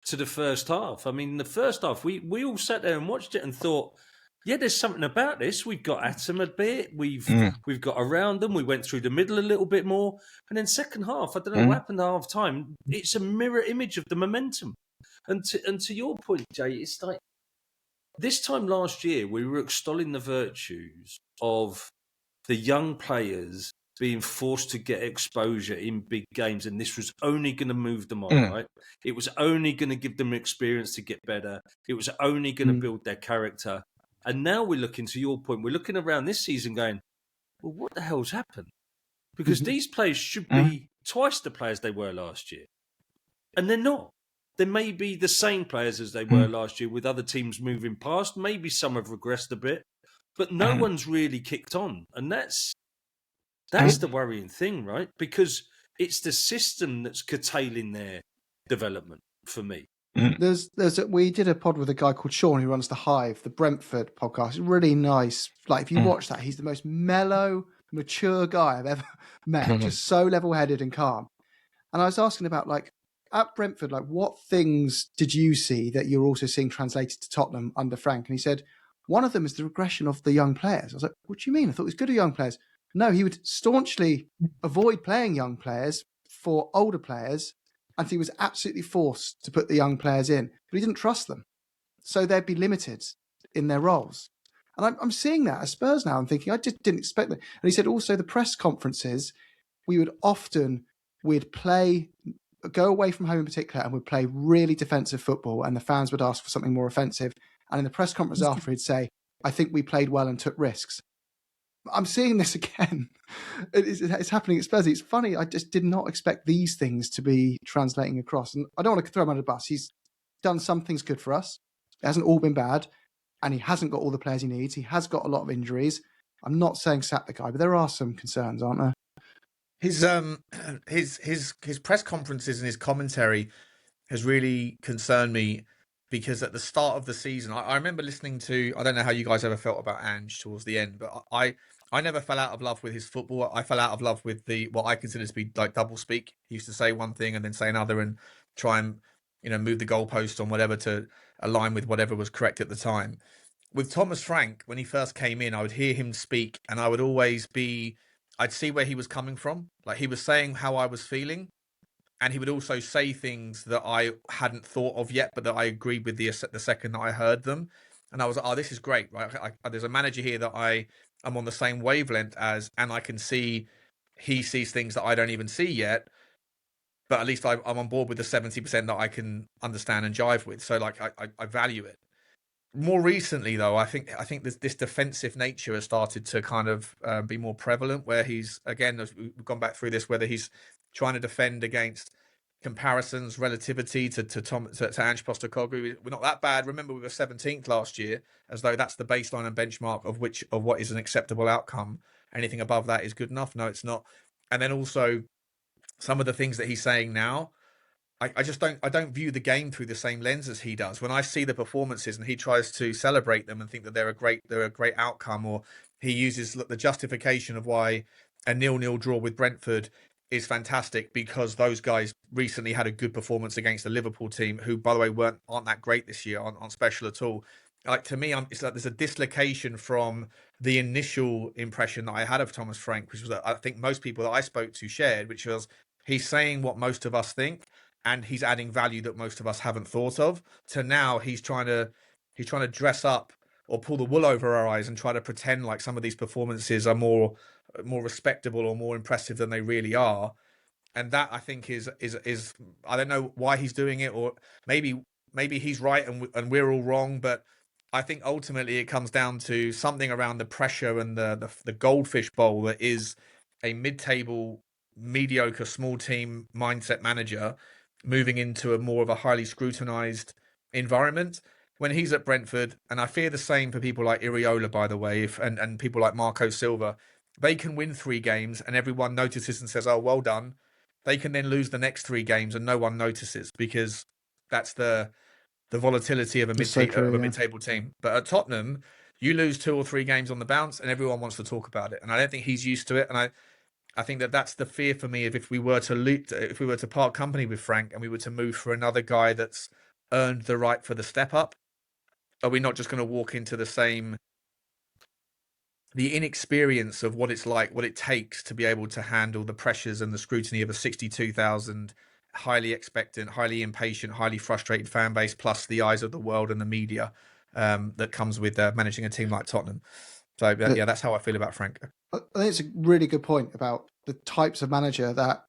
to the first half. I mean, the first half, we all sat there and watched it and thought, yeah, there's something about this. We've got at them a bit. We've got around them. We went through the middle a little bit more. And then second half, I don't know what happened at half time. It's a mirror image of the momentum. And to your point, Jay, it's like this time last year, we were extolling the virtues of the young players being forced to get exposure in big games, and this was only going to move them on, right? It was only going to give them experience to get better. It was only going to build their character. And now we're looking, to your point, we're looking around this season going, well, what the hell's happened? Because these players should be twice the players they were last year. And they're not. They may be the same players as they were last year with other teams moving past. Maybe some have regressed a bit, but no one's really kicked on. And that's the worrying thing, right? Because it's the system that's curtailing their development for me. We did a pod with a guy called Sean who runs The Hive, the Brentford podcast. Really nice. Like if you watch that, he's the most mellow, mature guy I've ever met. Just so level-headed and calm. And I was asking about like at Brentford, like what things did you see that you're also seeing translated to Tottenham under Frank? And he said one of them is the regression of the young players. I was like, what do you mean? I thought it was good at young players. No, he would staunchly avoid playing young players for older players, and he was absolutely forced to put the young players in, but he didn't trust them. So they'd be limited in their roles. And I'm seeing that at Spurs now. I'm thinking, I just didn't expect that. And he said also the press conferences, we'd go away from home in particular, and we'd play really defensive football, and the fans would ask for something more offensive. And in the press conference after, he'd say, I think we played well and took risks. I'm seeing this again. It's happening at Spurs. It's funny. I just did not expect these things to be translating across. And I don't want to throw him under the bus. He's done some things good for us. It hasn't all been bad. And he hasn't got all the players he needs. He has got a lot of injuries. I'm not saying sack the guy, but there are some concerns, aren't there? His press conferences and his commentary has really concerned me because at the start of the season, I remember listening to, I don't know how you guys ever felt about Ange towards the end, but I never fell out of love with his football. I fell out of love with what I consider to be like double speak. He used to say one thing and then say another and try and, move the goalpost on whatever to align with whatever was correct at the time. With Thomas Frank, when he first came in, I would hear him speak and I'd see where he was coming from. Like he was saying how I was feeling, and he would also say things that I hadn't thought of yet, but that I agreed with the second that I heard them. And I was like, oh, this is great, right? There's a manager here that I am on the same wavelength as, and I can see he sees things that I don't even see yet. But at least I'm on board with the 70% that I can understand and jive with. So like I value it. More recently, though, I think this defensive nature has started to kind of be more prevalent. Where he's, again, as we've gone back through this, whether he's trying to defend against comparisons, relativity to Ange Postecoglou. We're not that bad. Remember, we were 17th last year, as though that's the baseline and benchmark of what is an acceptable outcome. Anything above that is good enough. No, it's not. And then also some of the things that he's saying now, I just don't view the game through the same lens as he does. When I see the performances and he tries to celebrate them and think that they're a great outcome, or he uses the justification of why a 0-0 draw with Brentford is fantastic because those guys recently had a good performance against the Liverpool team, who, by the way, aren't that great this year, aren't special at all. Like, to me, it's like there's a dislocation from the initial impression that I had of Thomas Frank, which was that I think most people that I spoke to shared, which was he's saying what most of us think, and he's adding value that most of us haven't thought of. To now, he's trying to dress up or pull the wool over our eyes and try to pretend like some of these performances are more respectable or more impressive than they really are. And that, I think, is I don't know why he's doing it, or maybe he's right and we're all wrong, but I think ultimately it comes down to something around the pressure and the goldfish bowl that is a mid-table, mediocre, small team mindset manager moving into a more of a highly scrutinized environment. When he's at Brentford, and I fear the same for people like Iriola, by the way, and people like Marco Silva, they can win 3 games and everyone notices and says, oh, well done. They can then lose the next 3 games and no one notices, because that's the volatility of a mid-table team. But at Tottenham, you lose 2 or 3 games on the bounce and everyone wants to talk about it. And I don't think he's used to it. And I think that's the fear for me of if we were to part company with Frank and we were to move for another guy that's earned the right for the step up, are we not just going to walk into the inexperience of what it's like, what it takes to be able to handle the pressures and the scrutiny of a 62,000 highly expectant, highly impatient, highly frustrated fan base, plus the eyes of the world and the media that comes with managing a team like Tottenham. So yeah, that's how I feel about Frank. I think it's a really good point about the types of manager that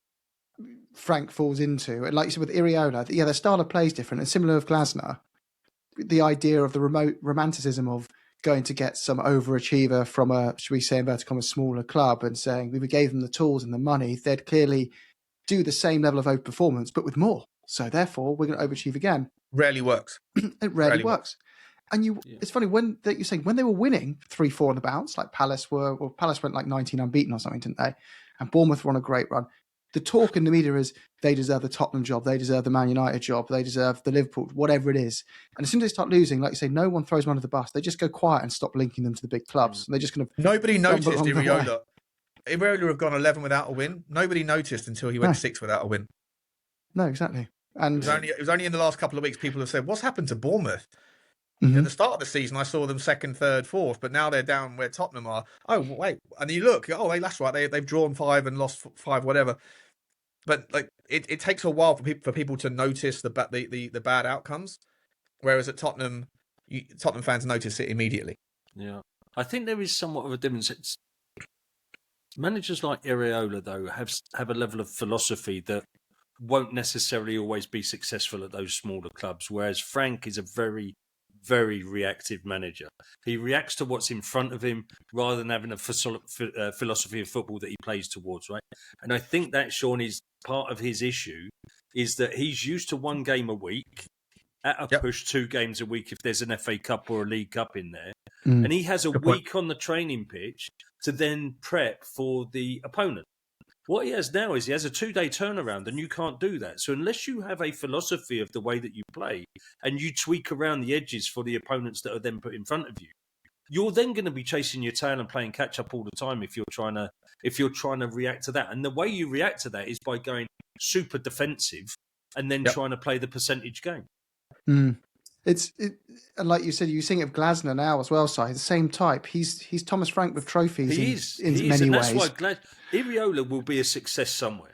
Frank falls into. And like you said with Iriola, yeah, their style of play is different. And similar with Glasner, the idea of the remote romanticism of going to get some overachiever from a, should we say, inverted commas, smaller club, and saying we gave them the tools and the money, they'd clearly do the same level of overperformance, but with more. So therefore, we're going to overachieve again. Rarely works. It rarely works. And it's funny when you say when they were winning 3-4 on the bounce, like Palace went like 19 unbeaten or something, didn't they? And Bournemouth were on a great run. The talk in the media is they deserve the Tottenham job, they deserve the Man United job, they deserve the Liverpool, whatever it is. And as soon as they start losing, like you say, no one throws them under the bus. They just go quiet and stop linking them to the big clubs. And they just kind of nobody noticed Iriola. Iriola have gone 11 without a win. Nobody noticed until he went 6 without a win. No, exactly. And it was only in the last couple of weeks people have said, what's happened to Bournemouth? At the start of the season, I saw them 2nd, 3rd, 4th, but now they're down where Tottenham are. Oh, wait. And you look, that's right. They've drawn 5 and lost 5, whatever. But like it takes a while for people to notice the bad outcomes. Whereas at Tottenham, Tottenham fans notice it immediately. Yeah. I think there is somewhat of a difference. Managers like Iriola, though, have a level of philosophy that won't necessarily always be successful at those smaller clubs, whereas Frank is a very, very reactive manager. He reacts to what's in front of him rather than having a philosophy of football that he plays towards, right? And I think that, Sean, is part of his issue, is that he's used to 1 game a week, at a push 2 games a week if there's an FA Cup or a League Cup in there. And he has a week on the training pitch to then prep for the opponent. What he has now is he has a 2-day turnaround, and you can't do that. So unless you have a philosophy of the way that you play and you tweak around the edges for the opponents that are then put in front of you, you're then going to be chasing your tail and playing catch up all the time if you're trying to react to that. And the way you react to that is by going super defensive and then trying to play the percentage game. Mm. And like you said, you're seeing it with Glasner now as well, Si. The same type. He's Thomas Frank with trophies in many and ways. That's why Iriola will be a success somewhere.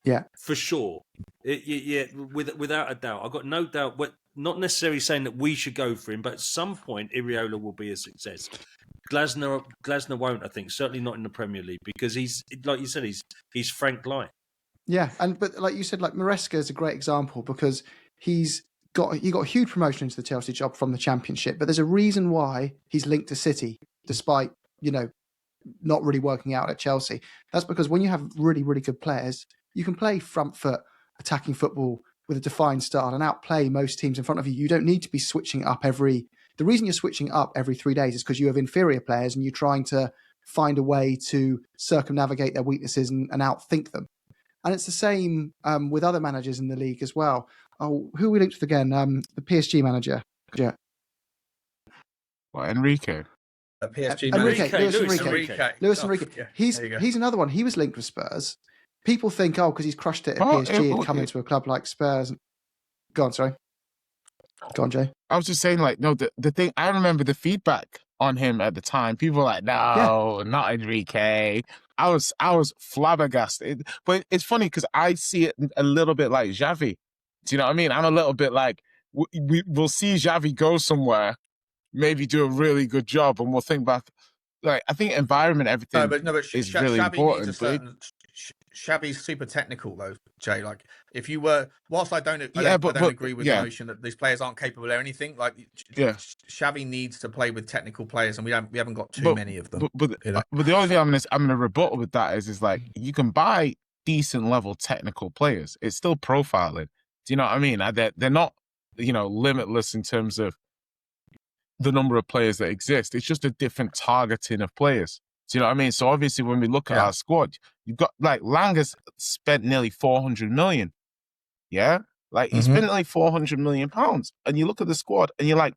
Yeah, for sure. Without a doubt. I've got no doubt. Not necessarily saying that we should go for him, but at some point, Iriola will be a success. Glasner won't, I think. Certainly not in the Premier League, because he's, like you said, he's Frank Light. Yeah, but like you said, like Maresca is a great example because he got a huge promotion into the Chelsea job from the Championship, but there's a reason why he's linked to City, despite not really working out at Chelsea. That's because when you have really, really good players, you can play front foot attacking football with a defined style and outplay most teams in front of you. You don't need to be switching up the reason you're switching up every 3 days is because you have inferior players and you're trying to find a way to circumnavigate their weaknesses and outthink them. And it's the same with other managers in the league as well. Oh, who are we linked with again? The PSG manager. Yeah. What, Enrique? PSG manager. Luis Enrique. Yeah, he's another one. He was linked with Spurs. People think, because he's crushed it at PSG and come into a club like Spurs. Go on, sorry. Go on, Jay. I was just saying, the thing, I remember the feedback on him at the time. People were like, no, not Enrique. I was flabbergasted. But it's funny because I see it a little bit like Xavi. Do you know what I mean? I'm a little bit like, we'll see Xavi go somewhere, maybe do a really good job, and we'll think back. Like, I think environment, everything is really important. Xavi's super technical though, Jay. Like, if you were, whilst I don't agree with the notion that these players aren't capable of anything. Like, Xavi needs to play with technical players, and we haven't got too many of them. But the only thing I'm gonna rebuttal with that is like, you can buy decent level technical players. It's still profiling. Do you know what I mean? They're not, limitless in terms of the number of players that exist. It's just a different targeting of players. Do you know what I mean? So obviously when we look at our squad, you've got like Lange's spent nearly 400 million. Yeah? Like he spent nearly 400 million pounds. And you look at the squad and you're like,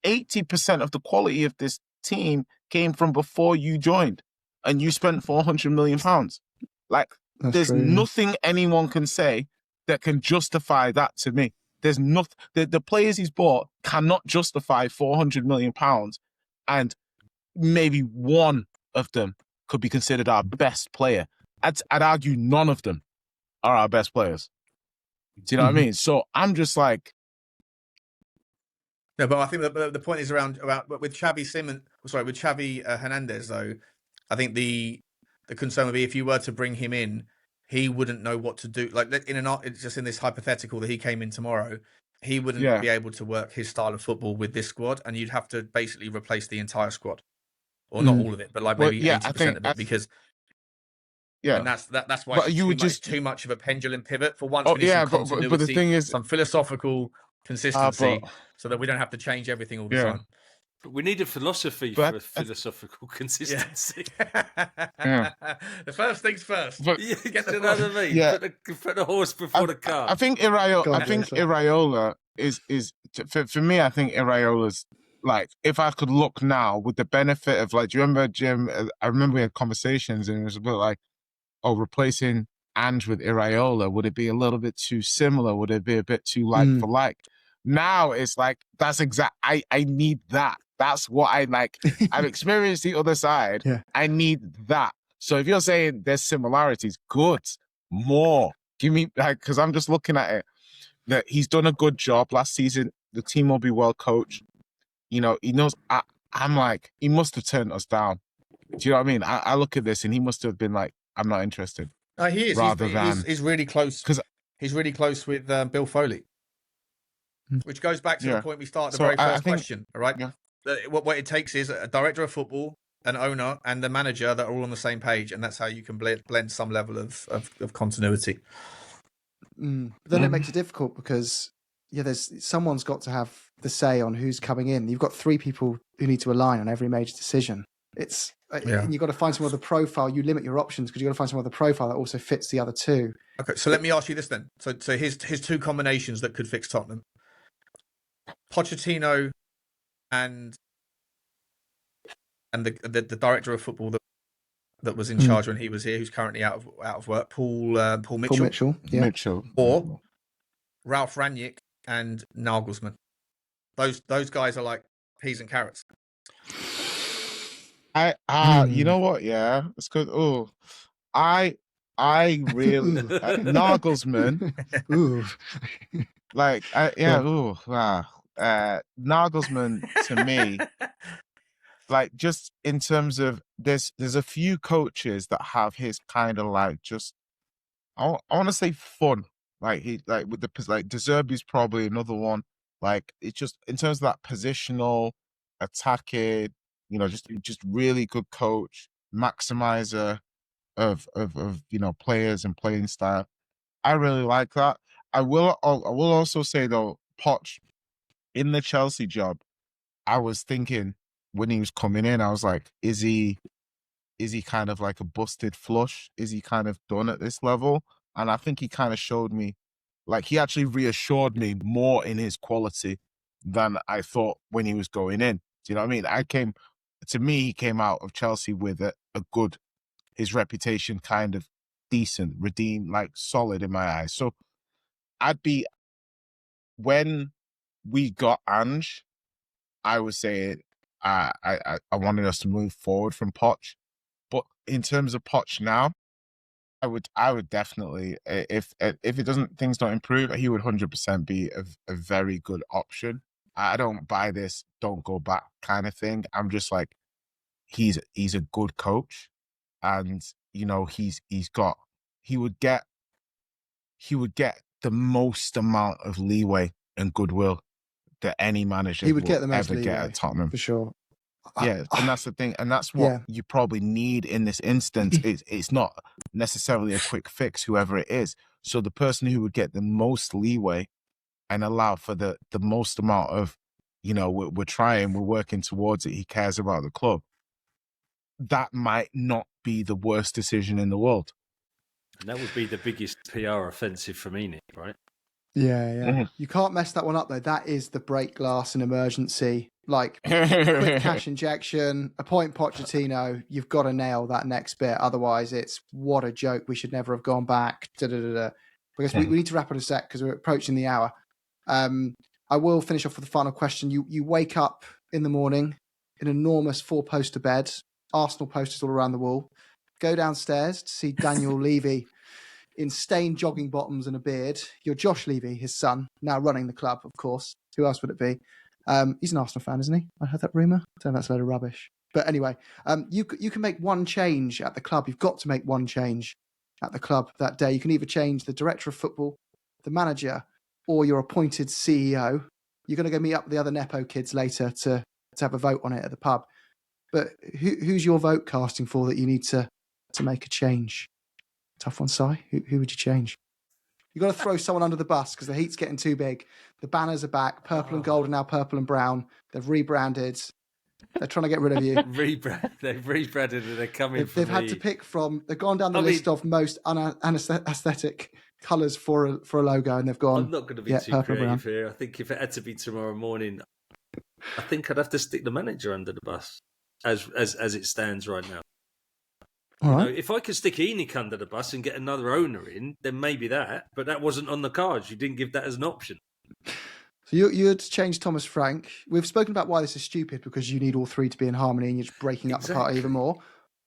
80% of the quality of this team came from before you joined. And you spent 400 million pounds. Like, there's nothing anyone can say that can justify that to me. There's nothing. The players he's bought cannot justify 400 million pounds, and maybe one of them could be considered our best player. I'd argue none of them are our best players. Do you know what I mean? So I'm just like, no, but I think the point is about with Xavi Hernandez though. I think the concern would be if you were to bring him in, he wouldn't know what to do. Like it's just in this hypothetical that he came in tomorrow, he wouldn't be able to work his style of football with this squad, and you'd have to basically replace the entire squad, or not all of it, but like maybe 80% of it, because and that's why it's too much of a pendulum pivot. For once, we need some continuity, but the thing is, some philosophical consistency, so that we don't have to change everything all the time. But we need a philosophy for philosophical consistency. The first things first. But, get the put the horse before the car. I think Iriola is for me. I think Iraola's like, if I could look now with the benefit of, like, do you remember, Jim? I remember we had conversations and it was a bit like, replacing Ange with Iriola, would it be a little bit too similar? Would it be a bit too like for like? Now it's like, that's I need that. That's what I like. I've experienced the other side. Yeah. I need that. So if you're saying there's similarities, good, more. Give me, like, because I'm just looking at it, that he's done a good job last season. The team will be well coached. He knows. I'm like, he must have turned us down. Do you know what I mean? I look at this and he must have been like, I'm not interested. He is. He's really close. He's really close with Bill Foley. Which goes back to the point we started, the very first question, all right? Yeah. What it takes is a director of football, an owner, and the manager that are all on the same page, and that's how you can blend some level of continuity. But then it makes it difficult because, someone's got to have the say on who's coming in. You've got three people who need to align on every major decision. It's Yeah. and you've got to find some other profile. You limit your options because you've got to find some other profile that also fits the other two. Okay, so let me ask you this then. So here's two combinations that could fix Tottenham: Pochettino and the director of football that was in charge when he was here, who's currently out of work, Paul Mitchell. Paul Mitchell, yeah. Mitchell, or Ralph Rangnick and Nagelsmann. Those guys are like peas and carrots. You know what? Yeah, it's good. Oh, I really Nagelsmann. Ooh. Like, Nagelsmann to me, like, just in terms of there's a few coaches that have his kind of like just I want to say fun, like he like with the like De Zerbi's probably another one. Like it's just in terms of that positional attacking, just really good coach, maximizer of players and playing style. I really like that. I will also say though, Poch in the Chelsea job, I was thinking when he was coming in, I was like, is he kind of like a busted flush? Is he kind of done at this level? And I think he kind of showed me, like he actually reassured me more in his quality than I thought when he was going in. Do you know what I mean? To me, he came out of Chelsea with a good, his reputation kind of decent, redeemed, like solid in my eyes. So when we got Ange, I was saying I wanted us to move forward from Poch. But in terms of Poch now, I would definitely, if things don't improve, he would 100% be a very good option. I don't buy this don't go back kind of thing. I'm just like, he's a good coach, and he would get the most amount of leeway and goodwill that any manager He would get the most ever leeway, get at Tottenham for sure. Yeah, and that's the thing, and that's what you probably need in this instance. It's not necessarily a quick fix, whoever it is. So the person who would get the most leeway and allow for the most amount of, we're trying, we're working towards it, he cares about the club, that might not be the worst decision in the world. And that would be the biggest PR offensive from Enid, right? Yeah. Mm-hmm. You can't mess that one up, though. That is the break glass and emergency. Like, quick cash injection, appoint Pochettino. You've got to nail that next bit. Otherwise, it's what a joke. We should never have gone back. Because we need to wrap it a sec because we're approaching the hour. I will finish off with the final question. You wake up in the morning, an enormous 4-poster bed, Arsenal posters all around the wall. Go downstairs to see Daniel Levy in stained jogging bottoms and a beard. You're Josh Levy, his son, now running the club, of course. Who else would it be? He's an Arsenal fan, isn't he? I heard that rumour. I don't know, that's a load of rubbish. But anyway, you can make one change at the club. You've got to make one change at the club that day. You can either change the director of football, the manager, or your appointed CEO. You're going to go meet up with the other Nepo kids later to have a vote on it at the pub. But who's your vote casting for that you need to make a change? Tough one, Si. Who would you change? You've got to throw someone under the bus because the heat's getting too big. The banners are back. Purple and gold are now purple and brown. They've rebranded. They're trying to get rid of you. They've rebranded and they're coming They've had to pick from... They've gone down the list of most unaesthetic colours for a logo, and they've gone... I'm not going to be too creative here. I think if it had to be tomorrow morning, I think I'd have to stick the manager under the bus as it stands right now. All right. If I could stick Enoch under the bus and get another owner in, then maybe that. But that wasn't on the cards. You didn't give that as an option. So you'd change Thomas Frank. We've spoken about why this is stupid because you need all three to be in harmony and you're just breaking up the party even more.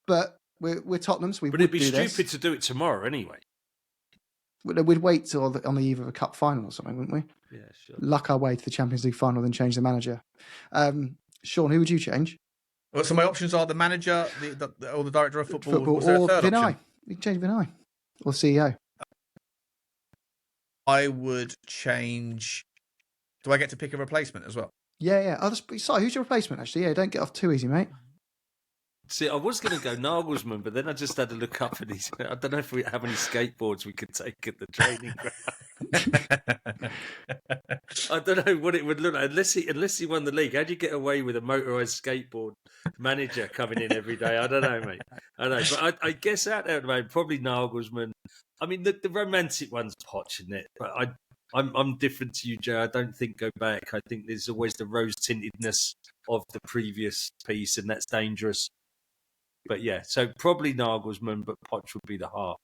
But we're Tottenham, so But it'd be stupid to do it tomorrow anyway. We'd wait till on the eve of a cup final or something, wouldn't we? Yeah, sure. Luck our way to the Champions League final, then change the manager. Sean, who would you change? Well, so my options are the manager, or the director of football. Was or there a third Vinai. option? You can change Vinai. Or CEO. I would change... Do I get to pick a replacement as well? Yeah. Sorry, who's your replacement, actually? Yeah, don't get off too easy, mate. See, I was going to go Nagelsmann, but then I just had to look up at these. I don't know if we have any skateboards we could take at the training ground. I don't know what it would look like unless he won the league. How do you get away with a motorised skateboard manager coming in every day? I don't know, mate. I don't know, but I guess out there at the moment, probably Nagelsmann. I mean, the romantic one's Poch, isn't it? But I'm different to you, Joe. I don't think go back. I think there's always the rose tintedness of the previous piece, and that's dangerous. But yeah, so probably Nagelsmann, but Poch would be the heart.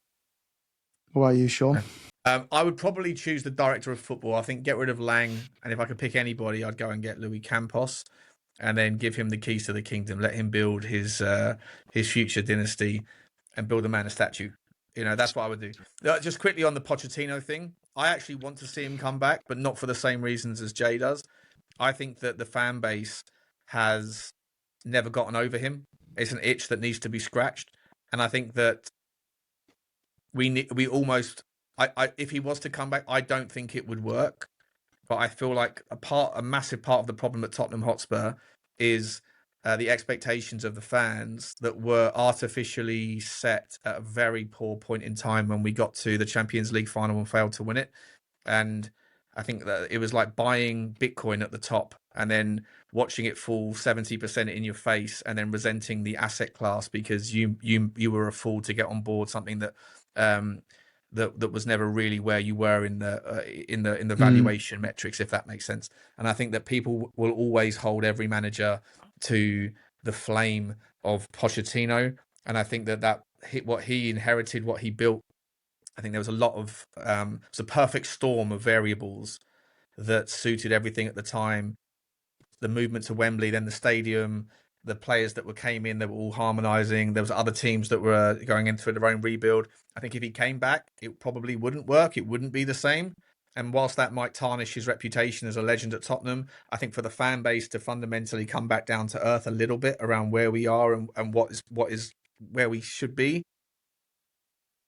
What are you, Sean? I would probably choose the director of football. I think get rid of Lange, and if I could pick anybody, I'd go and get Louis Campos, and then give him the keys to the kingdom. Let him build his future dynasty, and build a man a statue. You know, that's what I would do. Just quickly on the Pochettino thing, I actually want to see him come back, but not for the same reasons as Jay does. I think that the fan base has never gotten over him. It's an itch that needs to be scratched, and I think that we almost. If he was to come back, I don't think it would work. But I feel like a massive part of the problem at Tottenham Hotspur is the expectations of the fans that were artificially set at a very poor point in time when we got to the Champions League final and failed to win it. And I think that it was like buying Bitcoin at the top and then watching it fall 70% in your face and then resenting the asset class because you were a fool to get on board something that that was never really where you were in the valuation metrics, if that makes sense. And I think that people will always hold every manager to the flame of Pochettino. And I think that what he inherited, what he built, I think there was a lot of it was a perfect storm of variables that suited everything at the time. The movement to Wembley, then the stadium, the players that came in, they were all harmonising. There was other teams that were going into their own rebuild. I think if he came back, it probably wouldn't work. It wouldn't be the same. And whilst that might tarnish his reputation as a legend at Tottenham, I think for the fan base to fundamentally come back down to earth a little bit around where we are and what is where we should be,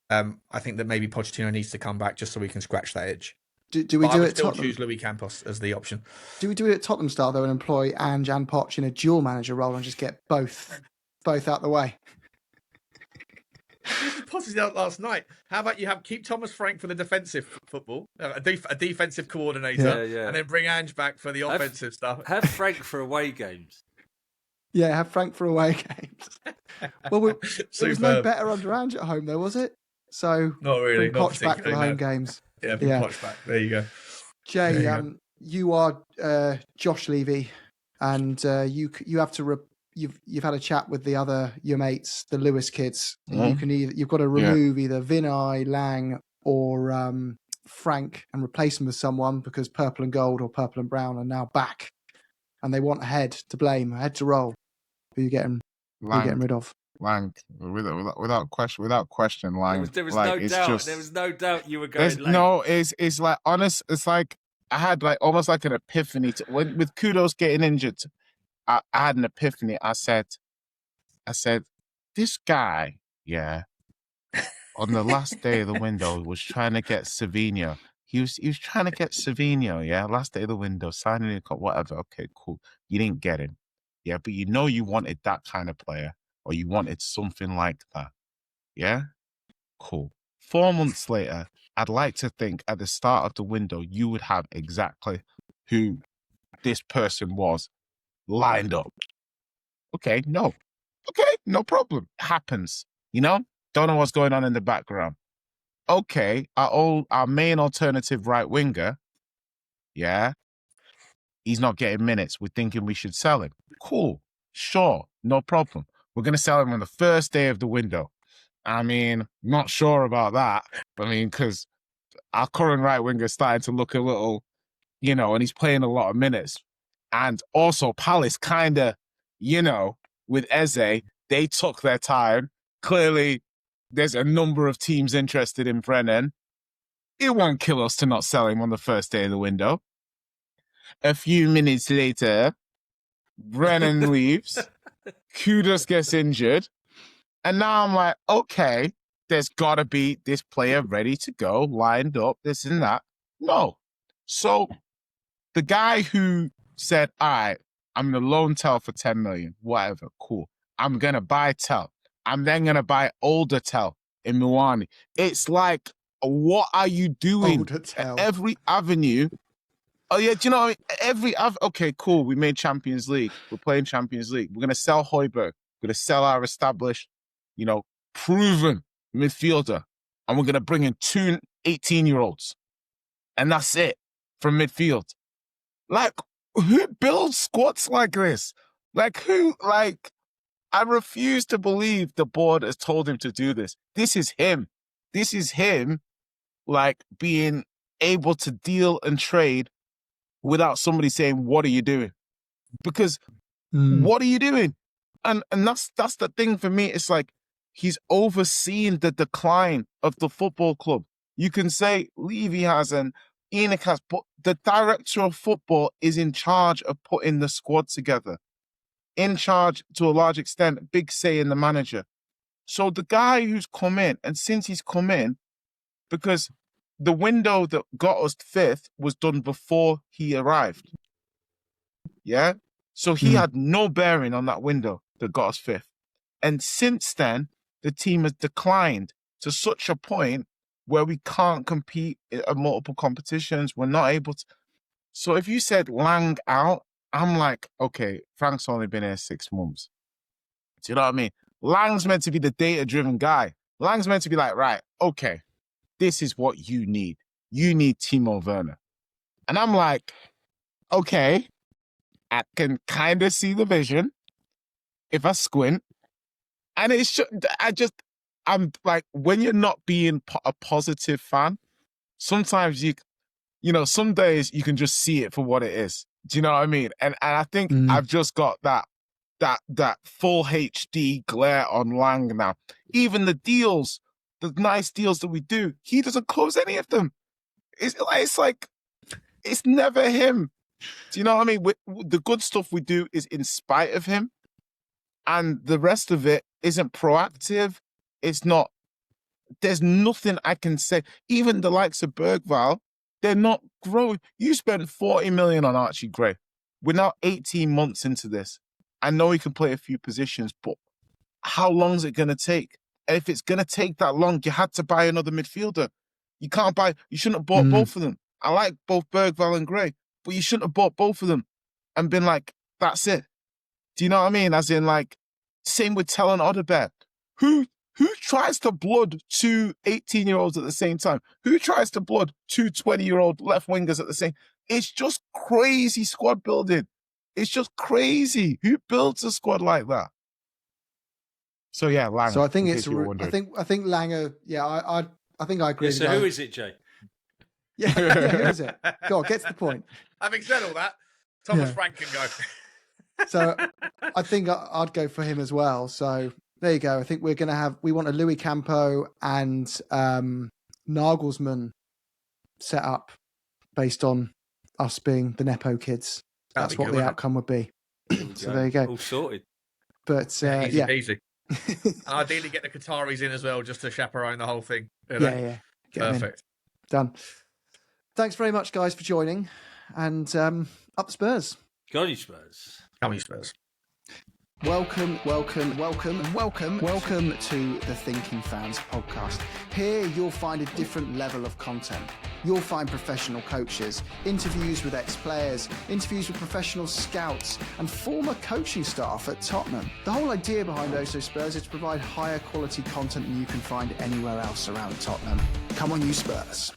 I think that maybe Pochettino needs to come back just so we can scratch that itch. Do we do it? Still Tottenham? choose Louis Campos as the option. Do we do it at Tottenham style though, and employ Ange and Poch in a dual manager role and just get both out the way? This was positive out last night. How about you keep Thomas Frank for the defensive football, a defensive coordinator, and then bring Ange back for the offensive stuff. Have Frank for away games. Yeah, have Frank for away games. Well, it was no better under Ange at home though, was it? So not really. Bring Poch back for the home games. Yeah, bring Poch back. There you go. Jay, you are Josh Levy, and you have to. You've had a chat with your mates, the Lewis kids. You've got to remove either Vinai, Lange, or Frank and replace them with someone because purple and gold or purple and brown are now back, and they want a head to blame, a head to roll. Who are you getting rid of? Lange, without question, Lange. There was like, no doubt. just, there was no doubt you were going. No, it's like honest. It's like I had like almost like an epiphany with Kudos getting injured. I had an epiphany. I said, this guy, on the last day of the window was trying to get Savinho. He was trying to get Savinho, last day of the window, signing a whatever. Okay, cool. You didn't get him. Yeah, but you wanted that kind of player, or you wanted something like that. Yeah? Cool. 4 months later, I'd like to think at the start of the window, you would have exactly who this person was lined up. Okay, no problem. It happens. Don't know what's going on in the background. Okay, our main alternative right winger, he's not getting minutes. We're thinking we should sell him. Cool, sure, no problem. We're going to sell him on the first day of the window. I mean, not sure about that. I mean, because our current right winger is starting to look a little, and he's playing a lot of minutes. And also Palace kind of, with Eze, they took their time. Clearly, there's a number of teams interested in Brennan. It won't kill us to not sell him on the first day of the window. A few minutes later, Brennan leaves. Kudus gets injured. And now I'm like, okay, there's got to be this player ready to go, lined up, this and that. No. So the guy who said, all right, I'm going to loan Tell for 10 million, whatever, cool. I'm going to buy Tell. I'm then going to buy older Tell in Milani. It's like, what are you doing? Every avenue Oh yeah, do you know what I mean? Okay, cool. We made Champions League. We're playing Champions League. We're gonna sell Højbjerg. We're gonna sell our established, proven midfielder, and we're gonna bring in 2 18-year-olds, and that's it from midfield. Like, who builds squads like this? Like, who? Like, I refuse to believe the board has told him to do this. This is him. This is him, like, being able to deal and trade without somebody saying, what are you doing? Because what are you doing? And that's the thing for me. It's like he's overseen the decline of the football club. You can say Levy has and Enoch has, but the director of football is in charge of putting the squad together. In charge, to a large extent, big say in the manager. So the guy who's come in, and since he's come in, because the window that got us 5th was done before he arrived. Yeah? So he had no bearing on that window that got us 5th. And since then, the team has declined to such a point where we can't compete at multiple competitions. We're not able to. So if you said Lange out, I'm like, okay, Frank's only been here 6 months. Do you know what I mean? Lange's meant to be the data-driven guy. Lange's meant to be like, right, okay, this is what you need. You need Timo Werner. And I'm like, okay, I can kind of see the vision if I squint. And I'm like, when you're not being a positive fan, sometimes some days you can just see it for what it is. Do you know what I mean? And I think I've just got that full HD glare on Lange now. Even the deals, the nice deals that we do, he doesn't close any of them. It's like, it's never him. Do you know what I mean? The good stuff we do is in spite of him. And the rest of it isn't proactive. It's not, there's nothing I can say. Even the likes of Bergvall, they're not growing. You spent 40 million on Archie Gray. We're now 18 months into this. I know he can play a few positions, but how long is it going to take? And if it's going to take that long, you had to buy another midfielder. You shouldn't have bought both of them. I like both Bergvall and Gray, but you shouldn't have bought both of them and been like, that's it. Do you know what I mean? As in, like, same with Tell and Odeberg. Who tries to blood 2 18-year-olds at the same time? Who tries to blood 2 20-year-old left wingers at the same? It's just crazy squad building. It's just crazy. Who builds a squad like that? So yeah, Lange. So I think I think Lange. Yeah, I think I agree. Yeah, so who is it, Jay? Yeah, who is it? Go on, get to the point. Having said all that, Thomas Frank can go. So I think I'd go for him as well. So there you go. I think we want a Louis Campo and Nagelsmann set up based on us being the Nepo kids. That's what the outcome would be. So there you go. All sorted. But easy. And ideally get the Qataris in as well, just to chaperone the whole thing. Yeah. Perfect. Done. Thanks very much, guys, for joining. And up the Spurs. Go on, Spurs. Come on, Spurs. Welcome to the Thinking Fans podcast. Here you'll find a different level of content. You'll find professional coaches, interviews with ex-players, interviews with professional scouts and former coaching staff at Tottenham. The whole idea behind OhSoSpurs is to provide higher quality content than you can find anywhere else around Tottenham. Come on, you Spurs.